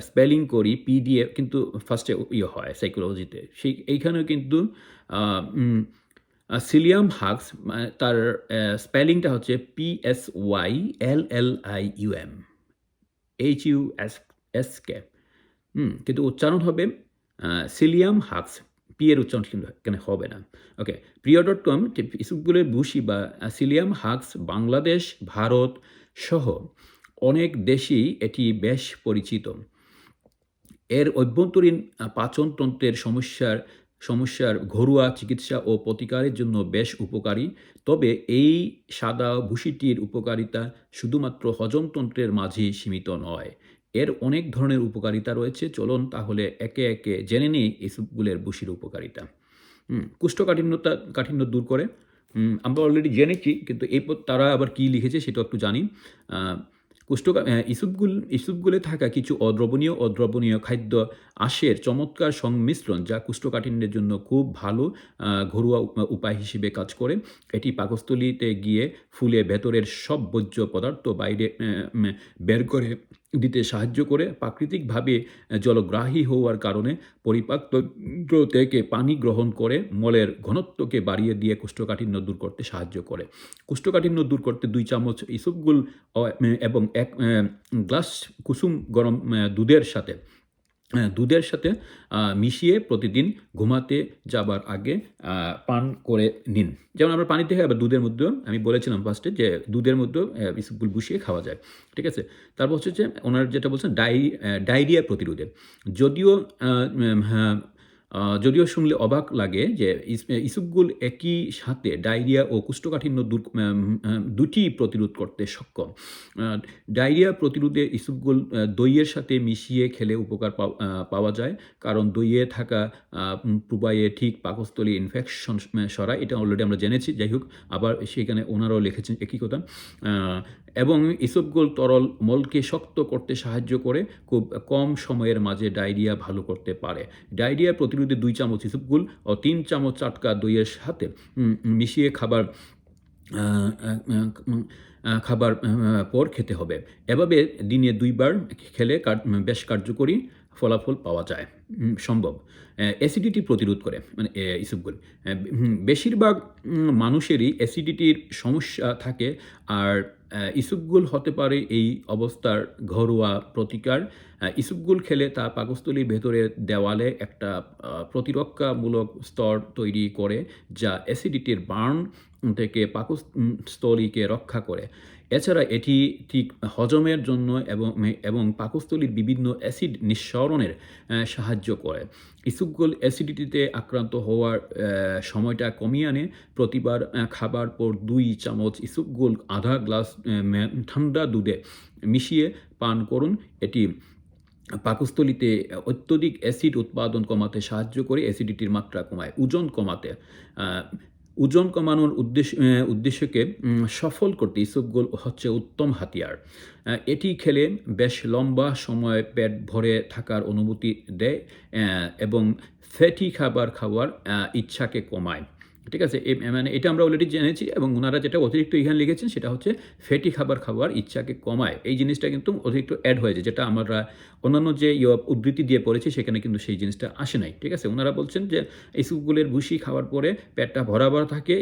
স্পেলিং করি পি দিয়ে, কিন্তু ফার্স্টে হয় সাইকোলজিতে, এইখানেও কিন্তু সিলিয়াম হাক্স, তার স্পেলিংটা হচ্ছে PSYLLIUM HUSK, কিন্তু উচ্চারণ হবে সিলিয়াম হাক্স। পি এর উচ্চারণ কিন্তু এখানে হবে না। ওকে, প্রিয়.com ইসবগুলের বুশি বা সিলিয়াম হাক্স বাংলাদেশ, ভারত সহ অনেক দেশেই এটি বেশ পরিচিত। এর অভ্যন্তরীণ পাচনতন্ত্রের সমস্যার ঘরোয়া চিকিৎসা ও প্রতিকারের জন্য বেশ উপকারী। তবে এই সাদা ভুসিটির উপকারিতা শুধুমাত্র হজমতন্ত্রের মাঝেই সীমিত নয়, এর অনেক ধরনের উপকারিতা রয়েছে। চলুন তাহলে একে একে জেনে নিই ইসবগুলের বুশির উপকারিতা। কাঠিন্য দূর করে, আমরা অলরেডি জেনেছি, কিন্তু তারা আবার কী লিখেছে সেটা একটু জানি। ইসবগুলে থাকা কিছু অদ্রবণীয় খাদ্য আঁশের চমৎকার সংমিশ্রণ, যা কোষ্ঠকাঠিন্যের জন্য খুব ভালো ঘরোয়া উপায় হিসেবে কাজ করে। এটি পাকস্থলীতে গিয়ে ফুলে ভেতরের সব বর্জ্য পদার্থ বাইরে বের করে দিতে সাহায্য করে। প্রাকৃতিকভাবে জলগ্রাহী হওয়ার কারণে পরিপাকতন্ত্র থেকে পানি গ্রহণ করে মলের ঘনত্বকে বাড়িয়ে দিয়ে কোষ্ঠকাঠিন্য দূর করতে সাহায্য করে। কোষ্ঠকাঠিন্য দূর করতে 2 চামচ ইসবগুল এবং 1 গ্লাস কুসুম গরম দুধের সাথে দুধের সাথে মিশিয়ে প্রতিদিন ঘুমাতে যাবার আগে পান করে নিন। যেমন আমরা পানি থেকে আবার দুধের মধ্যেও আমি বলেছিলাম ফার্স্টে যে দুধের মধ্যেও ইসবগুল বসিয়ে খাওয়া যায়, ঠিক আছে। তারপর হচ্ছে যে ওনার যেটা বলছেন ডায়রিয়া প্রতিরোধে, যদিও হ্যাঁ, যদিও শুনলে অবাক লাগে যে ইসবগুল একই সাথে ডায়রিয়া ও কোষ্ঠকাঠিন্য দুটি প্রতিরোধ করতে সক্ষম। ডায়রিয়া প্রতিরোধে ইসবগুল দইয়ের সাথে মিশিয়ে খেলে উপকার পাওয়া যায়, কারণ দইয়ে থাকা প্রোবায়োটিক পাকস্থলী ইনফেকশন সরায়। এটা অলরেডি আমরা জেনেছি। যাই হোক, আবার সেখানে ওনারাও লিখেছেন একই কথা। এবং ইসবগুল তরল মলকে শক্ত করতে সাহায্য করে, খুব কম সময়ের মাঝে ডায়রিয়া ভালো করতে পারে। ডায়রিয়া প্রতিরোধে 2 চামচ ইসবগুল ও 3 চামচ টাটকা দইয়ের সাথে মিশিয়ে খাবার পর খেতে হবে। এভাবে দিনে 2 বার খেলে বেশ কার্যকরী ফলাফল পাওয়া যায়, সম্ভব। অ্যাসিডিটি প্রতিরোধ করে মানে ইসবগুল। বেশিরভাগ মানুষেরই অ্যাসিডিটির সমস্যা থাকে, আর ইসবগুল হতে পারে এই অবস্থার ঘরোয়া প্রতিকার। ইসবগুল খেলে তা পাকস্থলীর ভেতরের দেওয়ালে একটা প্রতিরক্ষামূলক স্তর তৈরি করে, যা অ্যাসিডিটির বার্ন থেকে পাকস্থলীকে রক্ষা করে। এছাড়া এটি ঠিক হজমের জন্য এবং পাকস্থলীর বিভিন্ন অ্যাসিড নিঃসরণের সাহায্য করে। ইসবগুল অ্যাসিডিটিতে আক্রান্ত হওয়ার সময়টা কমিয়ে আনে। প্রতিবার খাবার পর 2 চামচ ইসবগুল আধা গ্লাস ঠান্ডা দুধে মিশিয়ে পান করুন। এটি পাকস্থলীতে অত্যধিক অ্যাসিড উৎপাদন কমাতে সাহায্য করে, অ্যাসিডিটির মাত্রা কমায়। ওজন কমানোর উদ্দেশ্যকে সফল করতে ইসবগুল হচ্ছে উত্তম হাতিয়ার। এটি খেলে বেশ লম্বা সময় পেট ভরে থাকার অনুভূতি দেয় এবং ফ্যাটি খাবার খাওয়ার ইচ্ছাকে কমায়, ঠিক আছে। মানে এটা আমরা অলরেডি জেনেছি, এবং ওনারা যেটা অতিরিক্ত এখানে লিখেছেন সেটা হচ্ছে ফ্যাটি খাবার খাওয়ার ইচ্ছাকে কমায়। এই জিনিসটা কিন্তু অতিরিক্ত অ্যাড হয়েছে, যেটা আমরা অন্যান্য যে উদ্ধৃতি দিয়ে পড়েছি সেখানে কিন্তু সেই জিনিসটা আসে নাই, ঠিক আছে। ওনারা বলছেন যে ইসবগুলের ভুসি খাওয়ার পরে পেটটা ভরা থাকে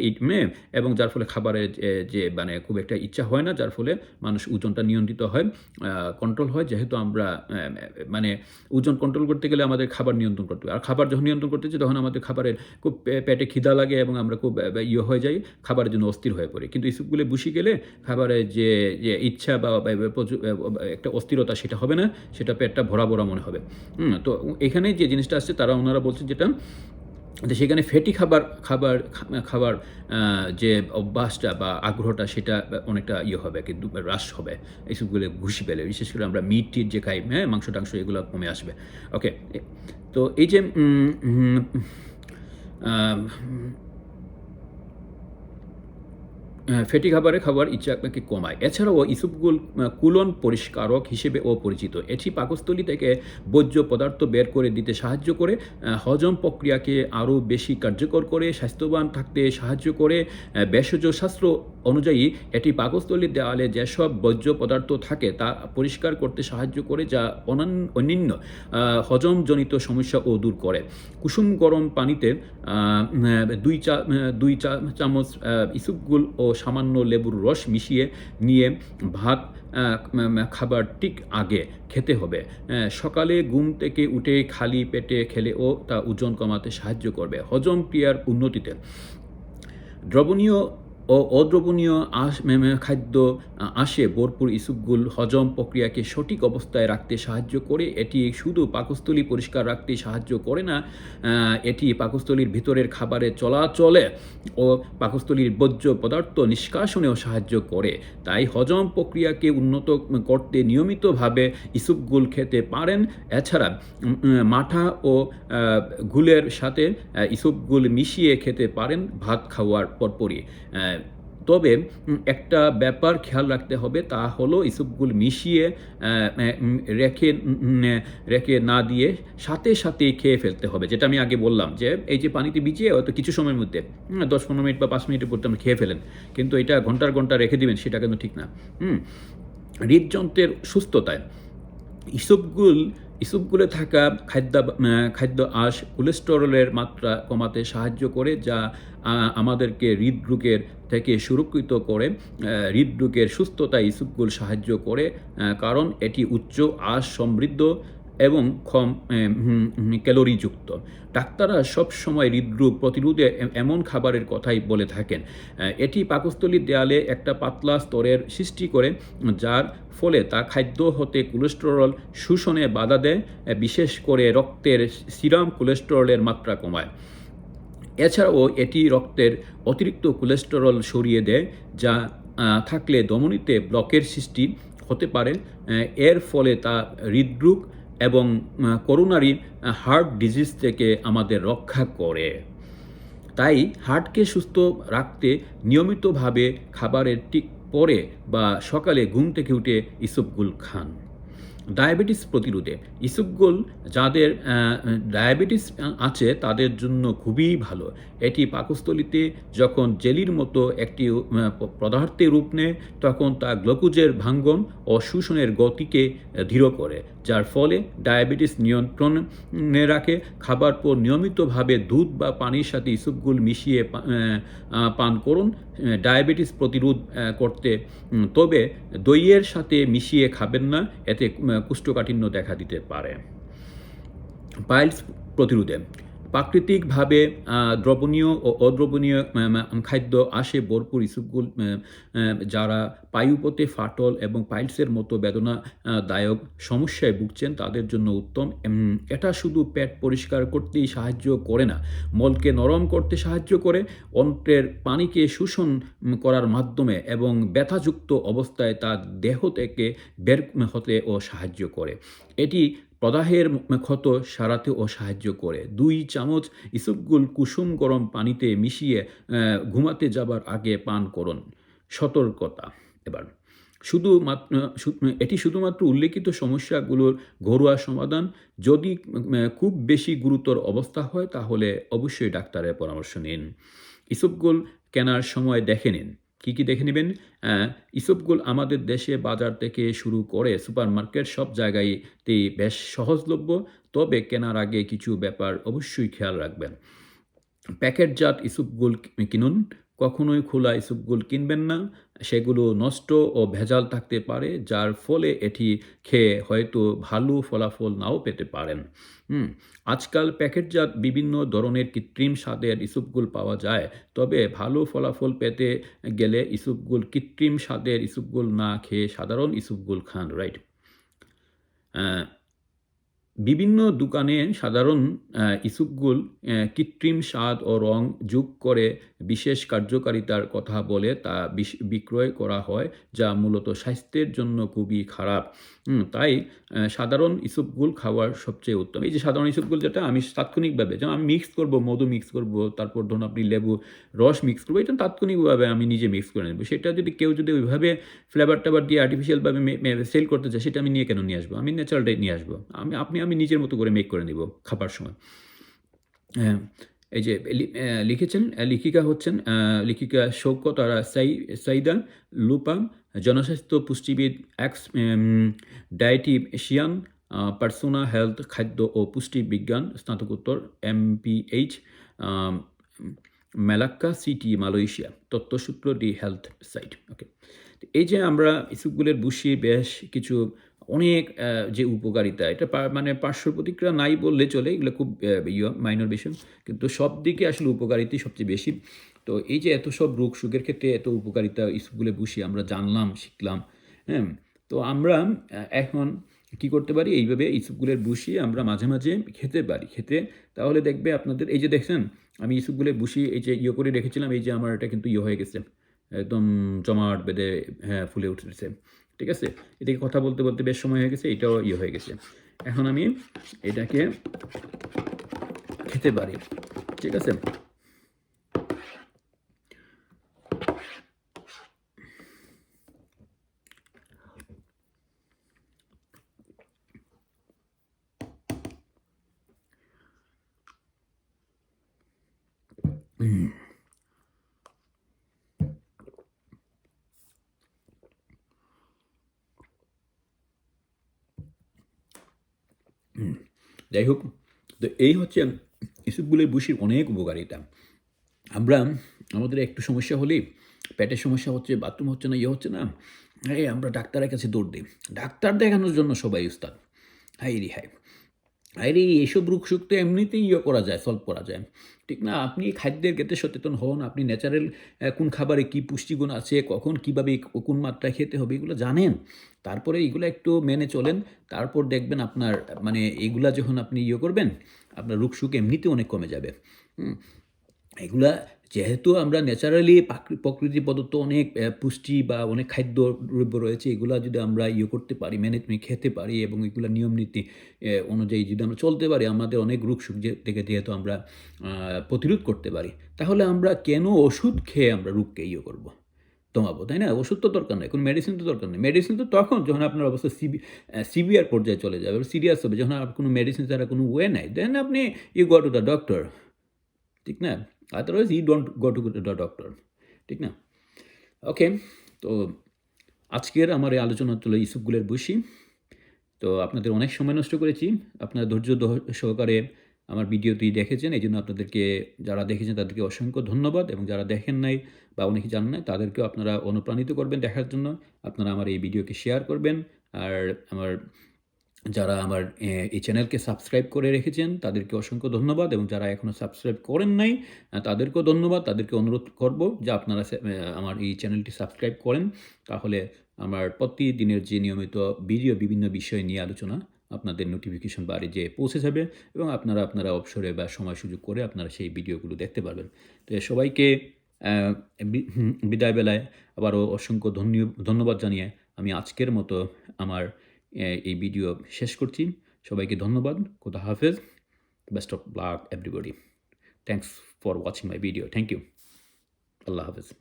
এবং যার ফলে খাবারের যে মানে খুব একটা ইচ্ছা হয় না, যার ফলে মানুষ ওজনটা নিয়ন্ত্রিত হয়, কন্ট্রোল হয়। যেহেতু আমরা মানে ওজন কন্ট্রোল করতে গেলে আমাদের খাবার নিয়ন্ত্রণ করতে হবে, আর খাবার যখন নিয়ন্ত্রণ করতেছি তখন আমাদের খাবারের খুব পেটে খিদা লাগে এবং আমরা খুব হয়ে যাই, খাবারের জন্য অস্থির হয়ে পড়ি। কিন্তু ইসবগুলে বসি গেলে খাবারের যে ইচ্ছা বা একটা অস্থিরতা সেটা হবে না, সেটা পেটটা ভরা ভরা মনে হবে। তো এখানে যে জিনিসটা আসছে তারা ওনারা বলছেন যেটা সেখানে ফ্যাটি খাবার যে অভ্যাসটা বা আগ্রহটা সেটা অনেকটা হবে, কিন্তু হ্রাস হবে এইসবগুলো ঘুষি পেলে। বিশেষ করে আমরা মিট টিট যে খাই, মাংস টাংস, এগুলো কমে আসবে। ওকে, তো এই যে ফ্যাটি খাবার ইচ্ছা আপনাকে কমায়। এছাড়াও ইসবগুল কুলন পরিষ্কারক হিসেবেও পরিচিত। এটি পাকস্থলী থেকে বর্জ্য পদার্থ বের করে দিতে সাহায্য করে, হজম প্রক্রিয়াকে আরও বেশি কার্যকর করে, স্বাস্থ্যবান থাকতে সাহায্য করে। ভেষজ শাস্ত্র অনুযায়ী এটি পাকস্থলীর দেওয়ালে যেসব বর্জ্য পদার্থ থাকে তা পরিষ্কার করতে সাহায্য করে, যা অন্যান্য হজমজনিত সমস্যাও দূর করে। কুসুম গরম পানিতে 2 চামচ ইসবগুল ও সামান্য লেবুর রস মিশিয়ে নিয়ে ভাত খাবার ঠিক আগে খেতে হবে। সকালে ঘুম থেকে উঠে খালি পেটে খেলেও তা ওজন কমাতে সাহায্য করবে। হজম ক্রিয়ার উন্নতিতে দ্রবণীয় ও অদ্রবণীয় খাদ্য আসে ভরপুর ইসবগুল হজম প্রক্রিয়াকে সঠিক অবস্থায় রাখতে সাহায্য করে। এটি শুধু পাকস্থলী পরিষ্কার রাখতে সাহায্য করে না, এটি পাকস্থলীর ভিতরের খাবারের চলাচলে ও পাকস্থলীর বর্জ্য পদার্থ নিষ্কাশনেও সাহায্য করে। তাই হজম প্রক্রিয়াকে উন্নত করতে নিয়মিতভাবে ইসবগুল খেতে পারেন। এছাড়া মাঠা ও গুলের সাথে ইসবগুল মিশিয়ে খেতে পারেন ভাত খাওয়ার পরপরই। তবে একটা ব্যাপার খেয়াল রাখতে হবে, তা হলো ইসবগুল মিশিয়ে রেখে না দিয়ে সাথে খেয়ে ফেলতে হবে। যেটা আমি আগে বললাম যে এই যে পানিতে ভিজিয়ে হয়তো কিছু সময়ের মধ্যে 10-15 মিনিট বা 5 মিনিটের পর আপনি খেয়ে ফেলেন, কিন্তু এটা ঘন্টা রেখে দিবেন, সেটা কিন্তু ঠিক না। হৃদযন্ত্রের সুস্থতায় ইসবগুলে থাকা খাদ্য আঁশ কোলেস্টেরলের মাত্রা কমাতে সাহায্য করে, যা আমাদেরকে হৃদরোগের থেকে সুরক্ষিত করে। হৃদরোগের সুস্থতায় ইসবগুল সাহায্য করে, কারণ এটি উচ্চ আঁশ সমৃদ্ধ এবং কম ক্যালোরিযুক্ত। ডাক্তাররা সবসময় হৃদরোগ প্রতিরোধে এমন খাবারের কথাই বলে থাকেন। এটি পাকস্থলীর দেয়ালে একটা পাতলা স্তরের সৃষ্টি করে, যার ফলে তা খাদ্য হতে কোলেস্টেরল শোষণে বাধা দেয়, বিশেষ করে রক্তের সিরাম কোলেস্টেরলের মাত্রা কমায়। এছাড়াও এটি রক্তের অতিরিক্ত কোলেস্টেরল সরিয়ে দেয়, যা থাকলে ধমনীতে ব্লকের সৃষ্টি হতে পারে। এর ফলে তা হৃদরোগ এবং করোনারি হার্ট ডিজিজ থেকে আমাদের রক্ষা করে। তাই হার্টকে সুস্থ রাখতে নিয়মিতভাবে খাবারের ঠিক পরে বা সকালে ঘুম থেকে উঠে ইসবগুল খান। ডায়াবেটিস প্রতিরোধে ইসবগুল যাদের ডায়াবেটিস আছে তাদের জন্য খুবই ভালো। এটি পাকস্থলীতে যখন জেলির মতো একটি পদার্থে রূপ নেয়, তখন তা গ্লুকোজের ভাঙ্গন ও শোষণের গতিকে ধীর করে, যার ফলে ডায়াবেটিস নিয়ন্ত্রণে রাখে। খাবার পর নিয়মিতভাবে দুধ বা পানির সাথে ইসবগুল মিশিয়ে পান করুন ডায়াবেটিস প্রতিরোধ করতে। তবে দইয়ের সাথে মিশিয়ে খাবেন না, এতে কোষ্ঠকাঠিন্য দেখা দিতে পারে। পাইলস প্রতিরোধে প্রাকৃতিকভাবে দ্রবণীয় ও অদ্রবণীয় খাদ্য আসে ভরপুর ইসবগুল, যারা পায়ুপথে ফাটল এবং পাইলসের মতো বেদনাদায়ক সমস্যায় ভুগছেন তাদের জন্য উত্তম। এটা শুধু পেট পরিষ্কার করতেই সাহায্য করে না, মলকে নরম করতে সাহায্য করে, অন্ত্রের পানিকে শোষণ করার মাধ্যমে এবং ব্যথাযুক্ত অবস্থায় তার দেহ থেকে বের হতেও সাহায্য করে। এটি প্রদাহের ক্ষত সারাতেও সাহায্য করে। 2 চামচ ইসবগুল কুসুম গরম পানিতে মিশিয়ে ঘুমাতে যাবার আগে পান করুন। সতর্কতা এবার এটি শুধুমাত্র উল্লেখিত সমস্যাগুলোর ঘরোয়া সমাধান। যদি খুব বেশি গুরুতর অবস্থা হয় তাহলে অবশ্যই ডাক্তারের পরামর্শ নিন। ইসবগুল কেনার সময় দেখে নিন। কী দেখে নেবেন? ইসবগুল আমাদের দেশে বাজার থেকে শুরু করে সুপারমার্কেট সব জায়গাতেই বেশ সহজলভ্য, তবে কেনার আগে কিছু ব্যাপার অবশ্যই খেয়াল রাখবেন। প্যাকেটজাত ইসবগুল কিনুন, কখনোই খোলা ইসবগুল কিনবেন না। সেগুলো নষ্ট ও ভেজাল থাকতে পারে, যার ফলে এটি খেয়ে হয়তো ভালো ফলাফল নাও পেতে পারেন। আজকাল প্যাকেটজাত বিভিন্ন ধরনের কৃত্রিম স্বাদের ইসবগুল পাওয়া যায়, তবে ভালো ফলাফল পেতে গেলে কৃত্রিম স্বাদের ইসবগুল না খেয়ে সাধারণ ইসবগুল খান, রাইট? বিভিন্ন দোকানে সাধারণ ইসবগুল কৃত্রিম স্বাদ ও রং যোগ করে বিশেষ কার্যকারিতার কথা বলে তা বিক্রয় করা হয়, যা মূলত স্বাস্থ্যের জন্য খুবই খারাপ। তাই সাধারণ ইসবগুল খাওয়ার সবচেয়ে উত্তম। এই যে সাধারণ ইসবগুল, যেটা আমি তাৎক্ষণিকভাবে, যেমন আমি মিক্স করব, মধু মিক্স করব, তারপর ধরুন আপনি লেবু রস মিক্স করবো, এটা তাৎক্ষণিকভাবে আমি নিজে মিক্স করে নেব। সেটা যদি কেউ ওইভাবে ফ্লেভার টাবার দিয়ে আর্টিফিশিয়ালভাবে সেল করতে চায়, সেটা আমি কেন নিয়ে আসবো? আমি ন্যাচারালটাই নিয়ে আসবো। আমি নিজের মতো করে মেক করে নিব খাবার সময়। এই যে লেখিকা শৌকত আরা সাইদা লুপা, জনস্বাস্থ্য পুষ্টিবিদ, ডায়েটিশিয়ান, পার্সোনা হেলথ, খাদ্য ও পুষ্টি বিজ্ঞান স্নাতকোত্তর, MPH, মালাক্কা সিটি, মালয়েশিয়া। তথ্যসূত্র দি হেলথ সাইট। ওকে, এই যে আমরা ইসবগুলের বুশির বেশ কিছু অনেক যে উপকারিতা, এটা মানে পার্শ্ব প্রতিক্রিয়া নাই বললে চলে, এগুলো খুব মাইনর বিষয়, কিন্তু সব দিকে আসলে উপকারিতাই সবচেয়ে বেশি। তো এই যে এত সব রোগ সুখের ক্ষেত্রে এত উপকারিতা ইসবগুলের বুশি আমরা জানলাম, শিখলাম। তো আমরা এখন কি করতে পারি? এইভাবে ইসবগুলের বুশি আমরা মাঝে মাঝে খেতে পারি। তাহলে দেখবে আপনাদের, এই যে দেখছেন আমি ইসবগুলের বুশি এই যে করে রেখেছিলাম, এই যে আমার এটা কিন্তু হয়ে গেছে, একদম জমাট বেঁধে ফুলে উঠেছে। ঠিক আছে, এদিকে কথা বলতে বলতে বেশ সময় হয়ে গেছে, এটাও হয়ে গেছে। এখন আমি এটাকে খেতে পারি। ঠিক আছে, যাই হোক, তো এই হচ্ছে ইসবগুলের বুশির অনেক উপকারিতা। আমাদের একটু সমস্যা হলেই, পেটের সমস্যা হচ্ছে, বাথরুম হচ্ছে না, হচ্ছে না, আমরা ডাক্তারের কাছে দৌড় দিই। ডাক্তার দেখানোর জন্য সবাই উস্তাদ। হাই রে হাই, আরে এসব রোগশোক তো এমনিতেই করা যায়, সলভ করা যায়। ঠিক না? আপনি খাদ্যের ক্ষেত্রে সচেতন হন, আপনি ন্যাচারাল কোন খাবারে কী পুষ্টিগুণ আছে, কখন কীভাবে কোন মাত্রায় খেতে হবে এগুলো জানেন। তারপরে এগুলো একটু মেনে চলেন। তারপর দেখবেন আপনার মানে এগুলা যখন আপনি করবেন, আপনার রোগশোক এমনিতেই অনেক কমে যাবে। হুম? এগুলা যেহেতু আমরা ন্যাচারালি প্রকৃতি প্রদত্ত অনেক পুষ্টি বা অনেক খাদ্য দ্রব্য রয়েছে, এগুলা যদি আমরা করতে পারি, মেনে খেতে পারি এবং এগুলা নিয়ম নীতি অনুযায়ী যদি আমরা চলতে পারি, আমাদের অনেক রোগ-শোক থেকে যেহেতু আমরা প্রতিরোধ করতে পারি, তাহলে আমরা কেন ওষুধ খেয়ে আমরা রোগকে করব? দমাবো, তাই না? ওষুধ তো দরকার নাই, কোনো মেডিসিন তো দরকার নেই। মেডিসিন তো তখন যখন আপনার অবস্থা সিভিয়ার পর্যায়ে চলে যাবে, সিরিয়াস হবে, যখন আপনার কোনো মেডিসিন ছাড়া কোনো ওয়ে নাই, দেন আপনি গো টু দ্য ডক্টর। ঠিক না? Otherwise don't go to the doctor. ঠিক না? ওকে, তো আজকের আমার এই আলোচনা হলো ইউসুফগুলের বশি। তো আপনাদের অনেক সময় নষ্ট করেছি। আপনারা ধৈর্য সহকারে আমার ভিডিওটি দেখেছেন। এইজন্য আপনাদেরকে, যারা দেখেছেন তাদেরকে অসংখ্য ধন্যবাদ, এবং যারা দেখেন নাই বা অনেকে জানেন না তাদেরকেও আপনারা অনুপ্রাণিত করবেন দেখার জন্য। আপনারা আমার এই ভিডিওকে শেয়ার করবেন। আর যারা আমার এই চ্যানেলকে সাবস্ক্রাইব করে রেখেছেন তাদেরকে অসংখ্য ধন্যবাদ, এবং যারা এখনও সাবস্ক্রাইব করেন নাই তাদেরকেও ধন্যবাদ। তাদেরকে অনুরোধ করব যে আপনারা আমার এই চ্যানেলটি সাবস্ক্রাইব করেন, তাহলে আমার প্রতিদিনের যে নিয়মিত ভিডিও বিভিন্ন বিষয় নিয়ে আলোচনা আপনাদের নোটিফিকেশন বারে যেয়ে পৌঁছে যাবে, এবং আপনারা অবসরে বা সময় সুযোগ করে আপনারা সেই ভিডিওগুলো দেখতে পারবেন। তো সবাইকে বিদায় বেলায় আবারও অসংখ্য ধন্যবাদ জানিয়ে আমি আজকের মতো আমার এই ভিডিও শেষ করছি। সবাইকে ধন্যবাদ। খোদা হাফেজ। Best of luck everybody. Thanks for watching my video. Thank you. আল্লাহ হাফেজ।